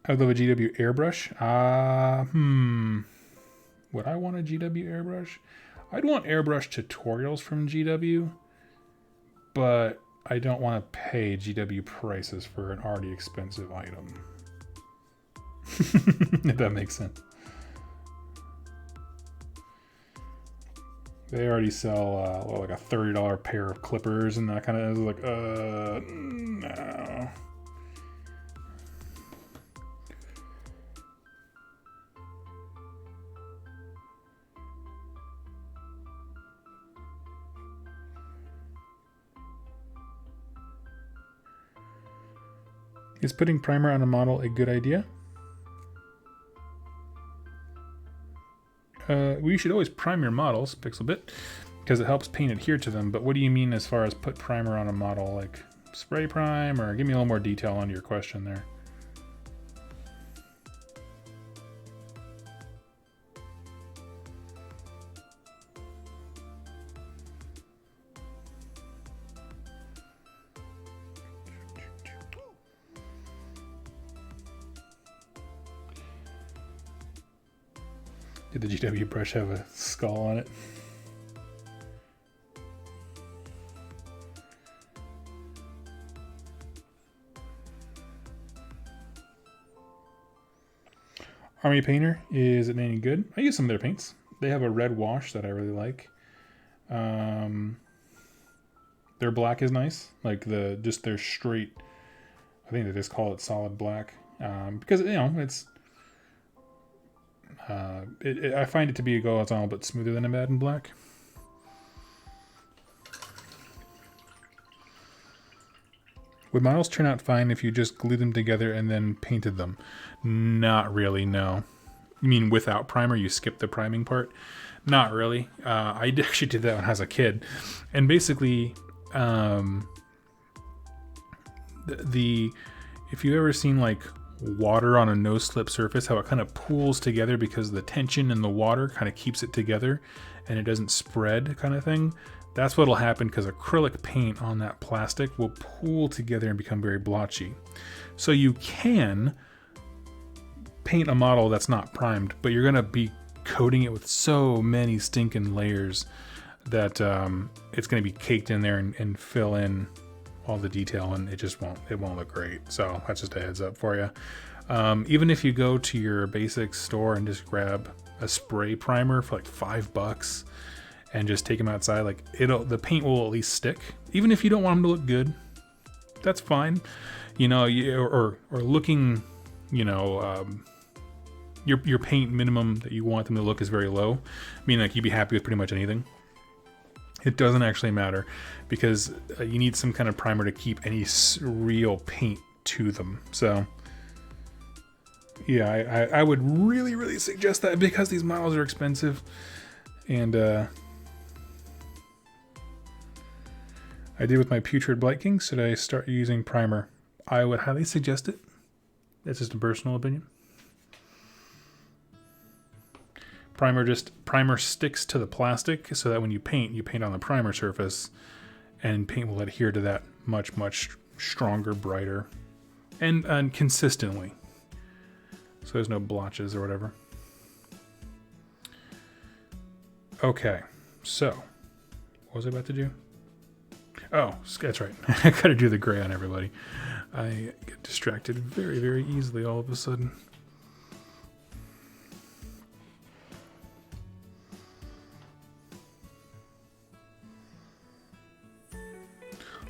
I would love a GW airbrush. Would I want a GW airbrush? I'd want airbrush tutorials from GW, but I don't want to pay GW prices for an already expensive item. If that makes sense. They already sell like a $30 pair of clippers and that kind of, like, no. Is putting primer on a model a good idea? We should always prime your models, Pixelbit, because it helps paint adhere to them. But what do you mean as far as put primer on a model? Like spray prime, or give me a little more detail on your question there. Did the GW brush have a skull on it? Army Painter, is it any good? I use some of their paints. They have a red wash that I really like. Their black is nice. Like just their straight, I think they just call it solid black. Because, you know, it's... I find it to be a little bit smoother than a Madden Black. Would models turn out fine if you just glued them together and then painted them? Not really, no. You mean without primer, you skip the priming part? Not really. I actually did that when I was a kid. And basically, if you've ever seen like water on a no-slip surface, how it kind of pools together because the tension in the water kind of keeps it together and it doesn't spread, kind of thing. That's what'll happen because acrylic paint on that plastic will pool together and become very blotchy. So you can paint a model that's not primed, but you're gonna be coating it with so many stinking layers that it's gonna be caked in there and fill in all the detail, and it won't look great. So that's just a heads up for you. Even if you go to your basics store and just grab a spray primer for like $5 and just take them outside, like the paint will at least stick. Even if you don't want them to look good, that's fine. You know, or looking you know, your paint minimum that you want them to look is very low, meaning like you'd be happy with pretty much anything, it doesn't actually matter, because you need some kind of primer to keep any real paint to them. So yeah, I would really, really suggest that, because these models are expensive, and I did with my Putrid Blight King. Should I start using primer? I would highly suggest it. That's just a personal opinion. Primer sticks to the plastic, so that when you paint on the primer surface, and paint will adhere to that much, much stronger, brighter, and consistently. So there's no blotches or whatever. Okay, so what was I about to do? Oh, that's right. I gotta do the gray on everybody. I get distracted very, very easily all of a sudden.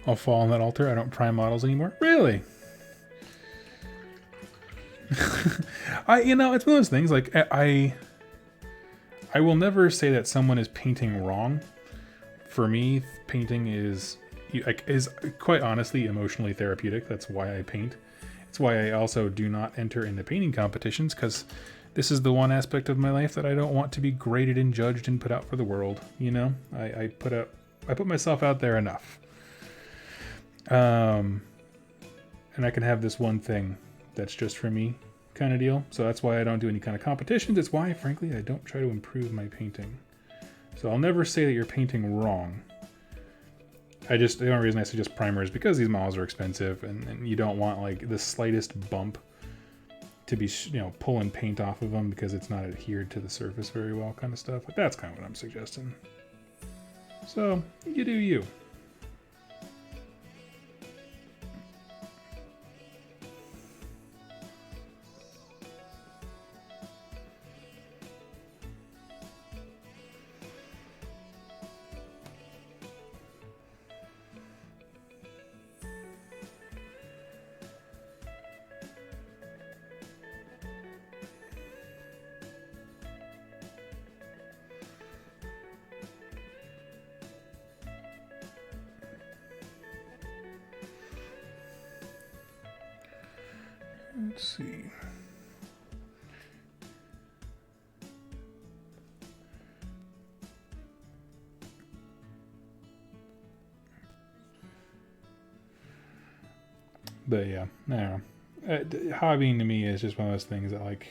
I'll fall on that altar. I don't prime models anymore. Really? You know, it's one of those things, like, I will never say that someone is painting wrong. For me, painting is quite honestly emotionally therapeutic. That's why I paint. It's why I also do not enter into painting competitions, because this is the one aspect of my life that I don't want to be graded and judged and put out for the world. You know, I put myself out there enough. And I can have this one thing that's just for me kind of deal. So that's why I don't do any kind of competitions. It's why, frankly, I don't try to improve my painting. So I'll never say that you're painting wrong. The only reason I suggest primer is because these models are expensive, and you don't want like the slightest bump to be, you know, pulling paint off of them because it's not adhered to the surface very well, kind of stuff. But that's kind of what I'm suggesting. So you do you. Let's see. But yeah, I don't know. Hobbying to me is just one of those things that, like,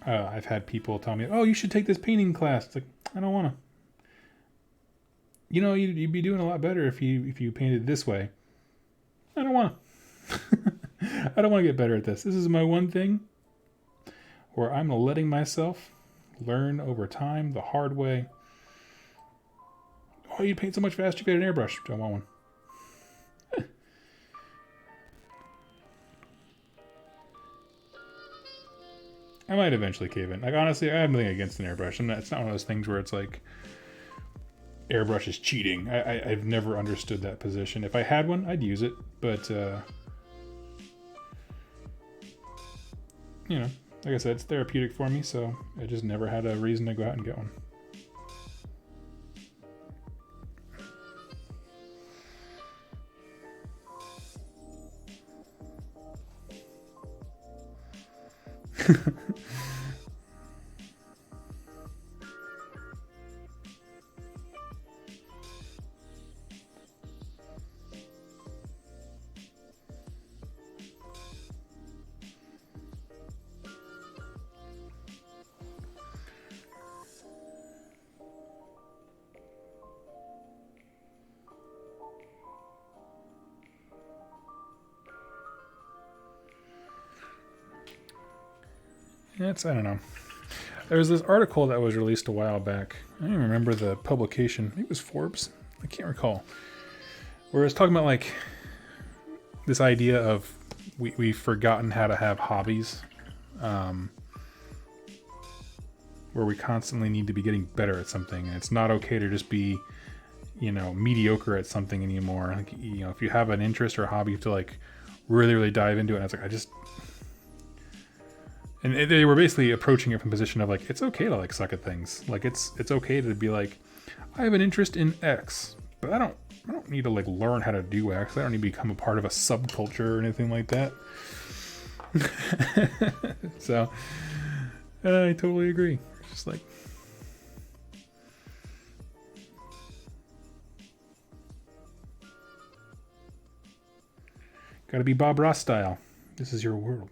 I've had people tell me, "Oh, you should take this painting class." It's like, I don't want to. You know, you'd be doing a lot better if you painted this way. I don't want to. I don't want to get better at this. This is my one thing where I'm letting myself learn over time the hard way. Oh, you paint so much faster, you get an airbrush. Don't want one. I might eventually cave in. Like, honestly, I have nothing against an airbrush. It's not one of those things where it's like airbrush is cheating. I've never understood that position. If I had one, I'd use it. But, you know, like I said, it's therapeutic for me, so I just never had a reason to go out and get one. I don't know. There was this article that was released a while back. I don't even remember the publication. Maybe it was Forbes. I can't recall. Where it was talking about, like, this idea of we've forgotten how to have hobbies. Where we constantly need to be getting better at something. And it's not okay to just be, you know, mediocre at something anymore. Like, you know, if you have an interest or a hobby, you have to, like, really dive into it. And I was like, and they were basically approaching it from a position of like, it's okay to like suck at things. Like it's okay to be like, I have an interest in X, but I don't need to like learn how to do X. I don't need to become a part of a subculture or anything like that. So I totally agree. It's just like, gotta be Bob Ross style. This is your world.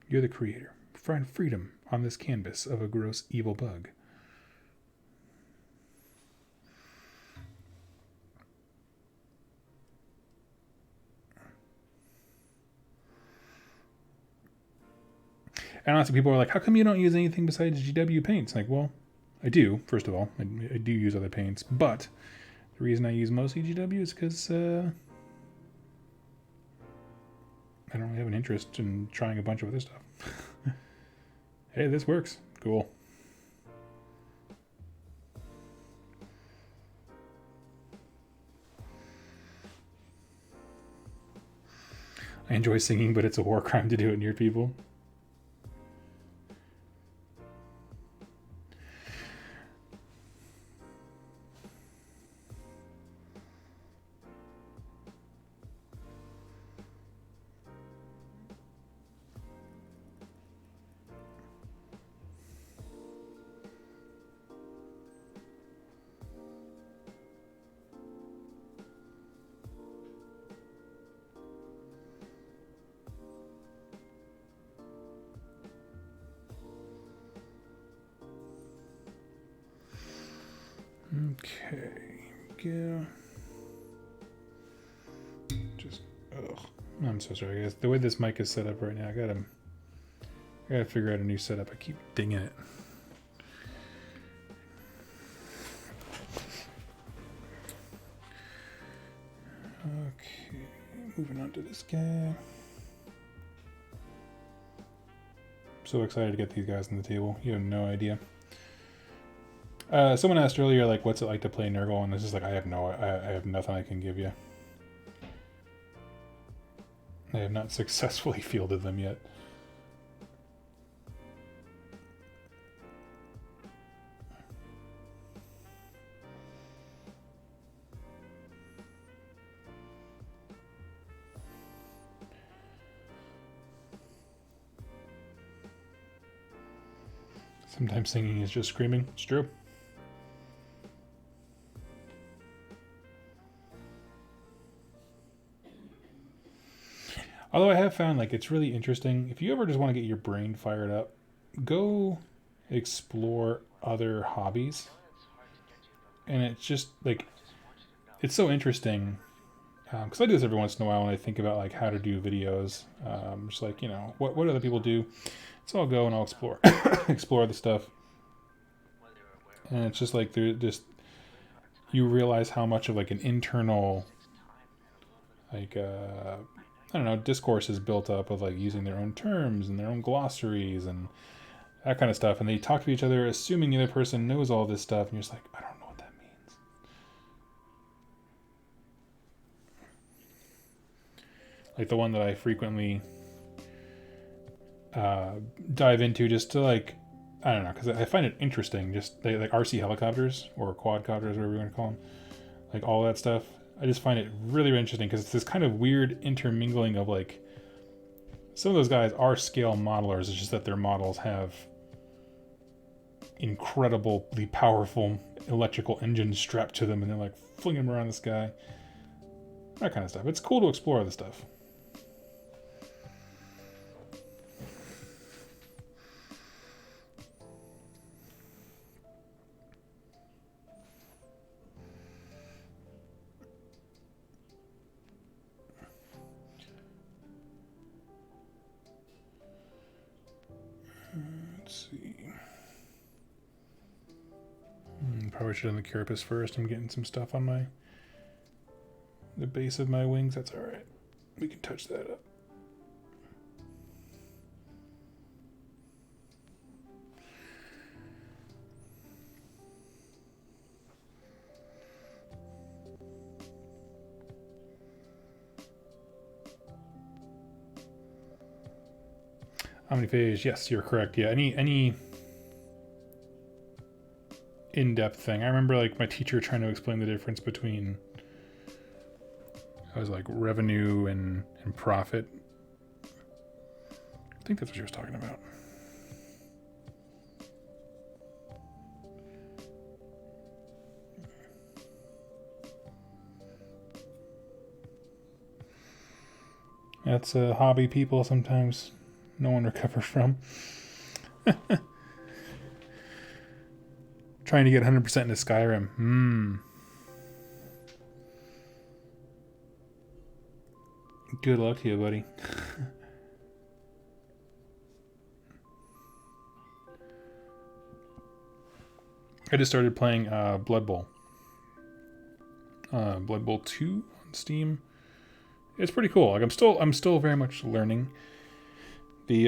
You're the creator. Find freedom on this canvas of a gross evil bug. And honestly, people are like, how come you don't use anything besides GW paints? Like, well, I do, first of all. I do use other paints. But the reason I use mostly GW is because I don't really have an interest in trying a bunch of other stuff. Hey, this works. Cool. I enjoy singing, but it's a war crime to do it near people. Okay, go. Just, ugh. I'm so sorry, guys. The way this mic is set up right now, I gotta figure out a new setup. I keep dinging it. Okay, moving on to this guy. So excited to get these guys on the table. You have no idea. Someone asked earlier, like, what's it like to play Nurgle? And this is like, I have nothing I can give you. I have not successfully fielded them yet. Sometimes singing is just screaming. It's true. Although I have found, like, it's really interesting. If you ever just want to get your brain fired up, go explore other hobbies. And it's just, like, it's so interesting. Because I do this every once in a while when I think about, like, how to do videos. Just like, you know, what other people do. So I'll go and I'll explore. Explore the stuff. And it's just like, you realize how much of, like, an internal, like, I don't know, discourse is built up of like using their own terms and their own glossaries and that kind of stuff. And they talk to each other assuming the other person knows all this stuff. And you're just like, I don't know what that means. Like the one that I frequently dive into just to like, I don't know, because I find it interesting. Just like RC helicopters or quadcopters, whatever you want to call them. Like all that stuff. I just find it really interesting because it's this kind of weird intermingling of like, some of those guys are scale modelers. It's just that their models have incredibly powerful electrical engines strapped to them and they're like flinging them around the sky. That kind of stuff. It's cool to explore the stuff. Let's see. Probably should have done the carapace first. I'm getting some stuff on the base of my wings. That's all right. We can touch that up. Omniphage, yes, you're correct. Yeah, any in-depth thing. I remember like my teacher trying to explain the difference between, I was like, revenue and profit. I think that's what she was talking about. That's a hobby people sometimes no one recovers from. Trying to get 100% into Skyrim. Good luck to you, buddy. I just started playing Blood Bowl. Blood Bowl 2 on Steam. It's pretty cool. Like I'm still very much learning. The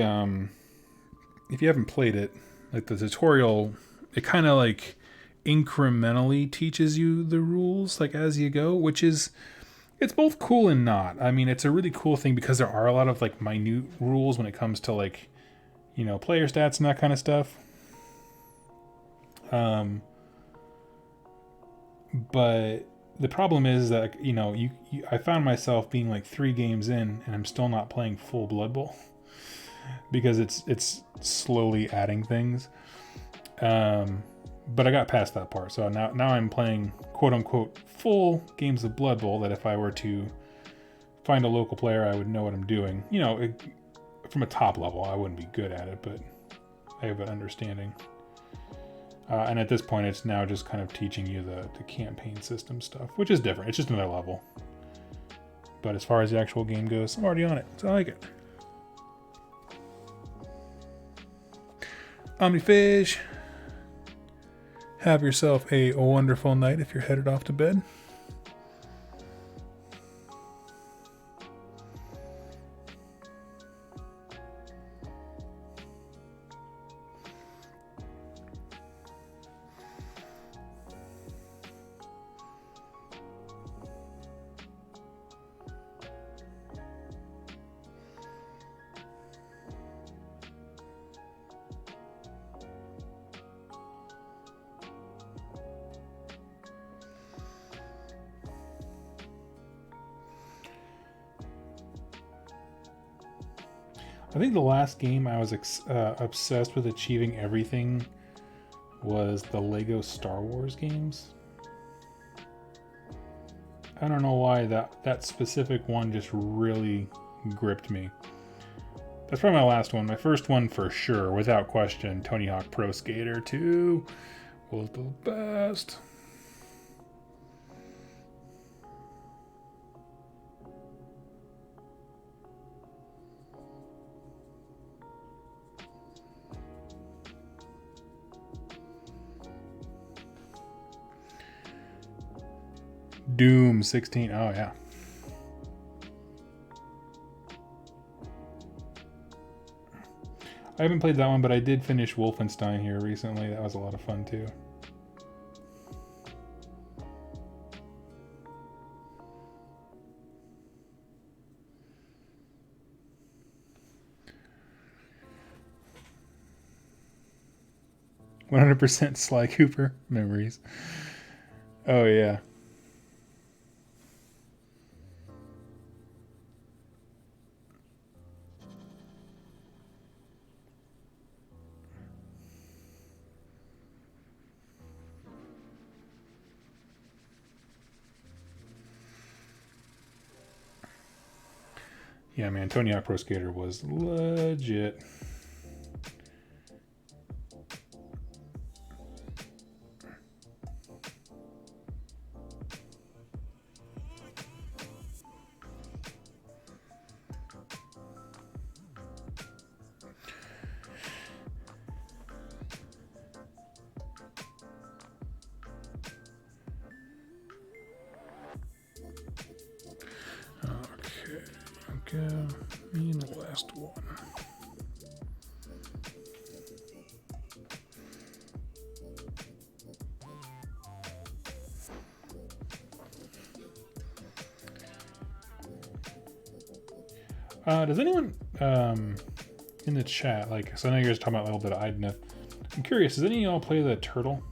if you haven't played it, like the tutorial, it kind of like incrementally teaches you the rules like as you go, which is, it's both cool and not. I mean, it's a really cool thing because there are a lot of like minute rules when it comes to like, you know, player stats and that kind of stuff. But the problem is that, you know, I found myself being like 3 games in and I'm still not playing full Blood Bowl because it's slowly adding things. But I got past that part. So now I'm playing quote unquote full games of Blood Bowl that if I were to find a local player, I would know what I'm doing. You know, from a top level, I wouldn't be good at it, but I have an understanding. And at this point, it's now just kind of teaching you the campaign system stuff, which is different. It's just another level. But as far as the actual game goes, I'm already on it, so I like it. Omniphage, have yourself a wonderful night if you're headed off to bed. I think the last game I was obsessed with achieving everything was the Lego Star Wars games. I don't know why that specific one just really gripped me. That's probably my last one. My first one for sure, without question, Tony Hawk Pro Skater 2 was the best. Doom 16. Oh, yeah. I haven't played that one, but I did finish Wolfenstein here recently. That was a lot of fun, too. "100% Sly Cooper memories." Oh, yeah. Yeah, man, Tony Hawk Pro Skater was legit. Okay, and the last one. Does anyone in the chat, like, so I know you're just talking about a little bit of Idna. I'm curious, does any of y'all play the turtle?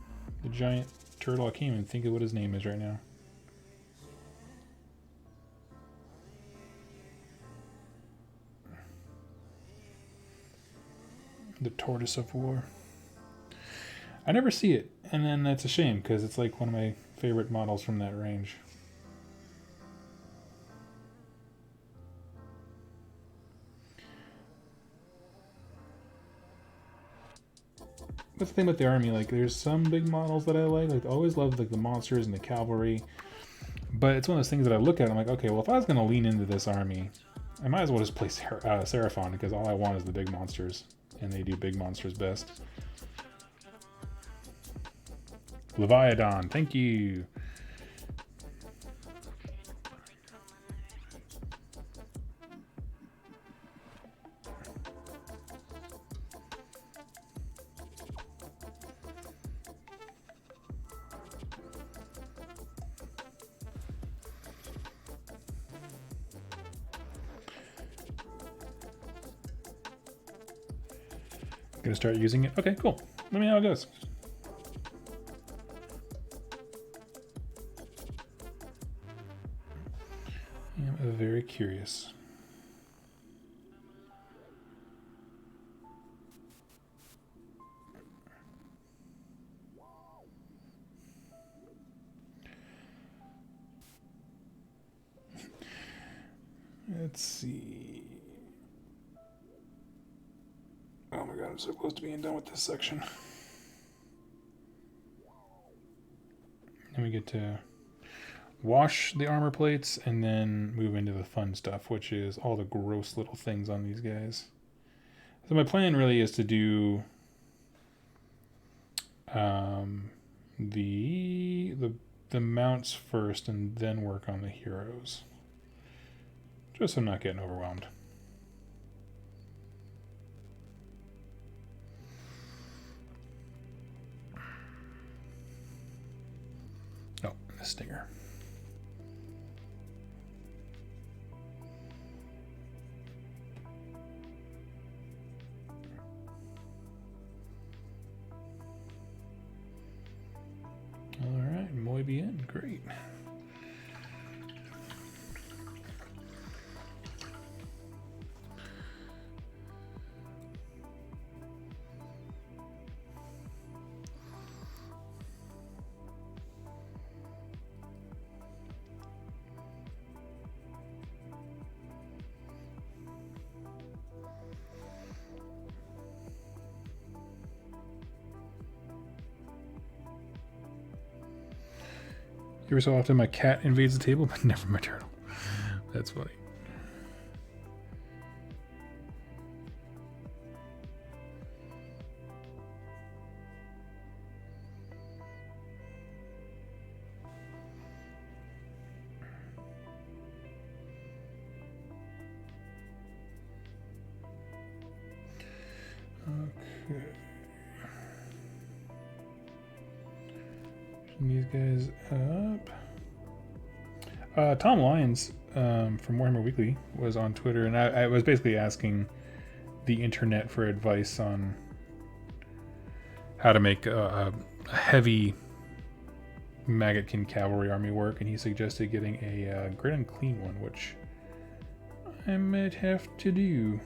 The giant turtle? I can't even think of what his name is right now. The Tortoise of War. I never see it, and then that's a shame, because it's like one of my favorite models from that range. That's the thing about the army, like there's some big models that I like I always love like the monsters and the cavalry, but it's one of those things that I look at and I'm like, okay, well if I was going to lean into this army, I might as well just play Seraphon, because all I want is the big monsters, and they do big monsters best. Leviathan, thank you. Gonna start using it. Okay, cool. Let me know how it goes. I'm very curious. Let's see. Oh my god, I'm so close to being done with this section. Then we get to wash the armor plates and then move into the fun stuff, which is all the gross little things on these guys. So my plan really is to do the mounts first and then work on the heroes. Just so I'm not getting overwhelmed. Oh, the stinger. All right, muy bien, great. Every so often my cat invades the table, but never my turtle. That's funny. Okay. These guys up. Tom Lyons from Warhammer Weekly was on Twitter, and I was basically asking the internet for advice on how to make a heavy Maggotkin cavalry army work, and he suggested getting a grit and clean one, which I might have to do,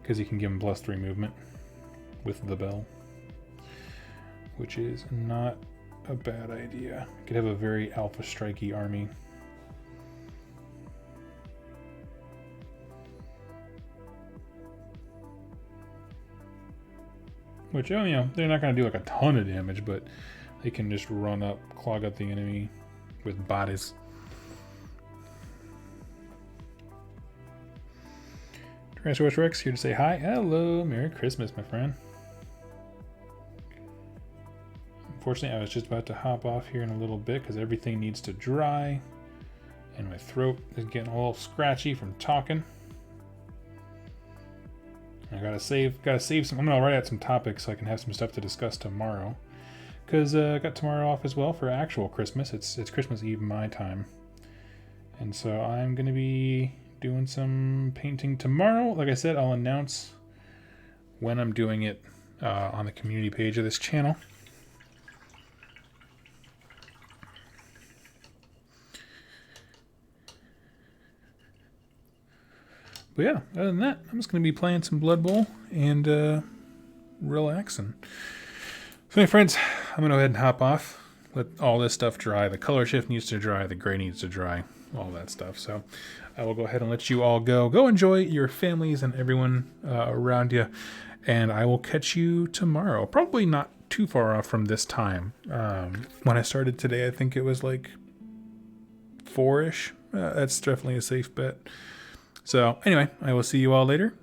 because you can give him +3 movement with the bell, which is not a bad idea. Could have a very alpha strikey army. Which, oh, you know, they're not going to do like a ton of damage, but they can just run up, clog up the enemy with bodies. Tyrannosaurus Rex here to say hi. Hello, Merry Christmas, my friend. Unfortunately, I was just about to hop off here in a little bit because everything needs to dry, and my throat is getting a little scratchy from talking. I gotta save some. I'm gonna write out some topics so I can have some stuff to discuss tomorrow, because I got tomorrow off as well for actual Christmas. It's Christmas Eve my time, and so I'm gonna be doing some painting tomorrow. Like I said, I'll announce when I'm doing it on the community page of this channel. But yeah, other than that, I'm just going to be playing some Blood Bowl and relaxing. So, my friends, I'm going to go ahead and hop off. Let all this stuff dry. The color shift needs to dry. The gray needs to dry. All that stuff. So, I will go ahead and let you all go. Go enjoy your families and everyone around you. And I will catch you tomorrow. Probably not too far off from this time. When I started today, I think it was like 4-ish. That's definitely a safe bet. So, anyway, I will see you all later,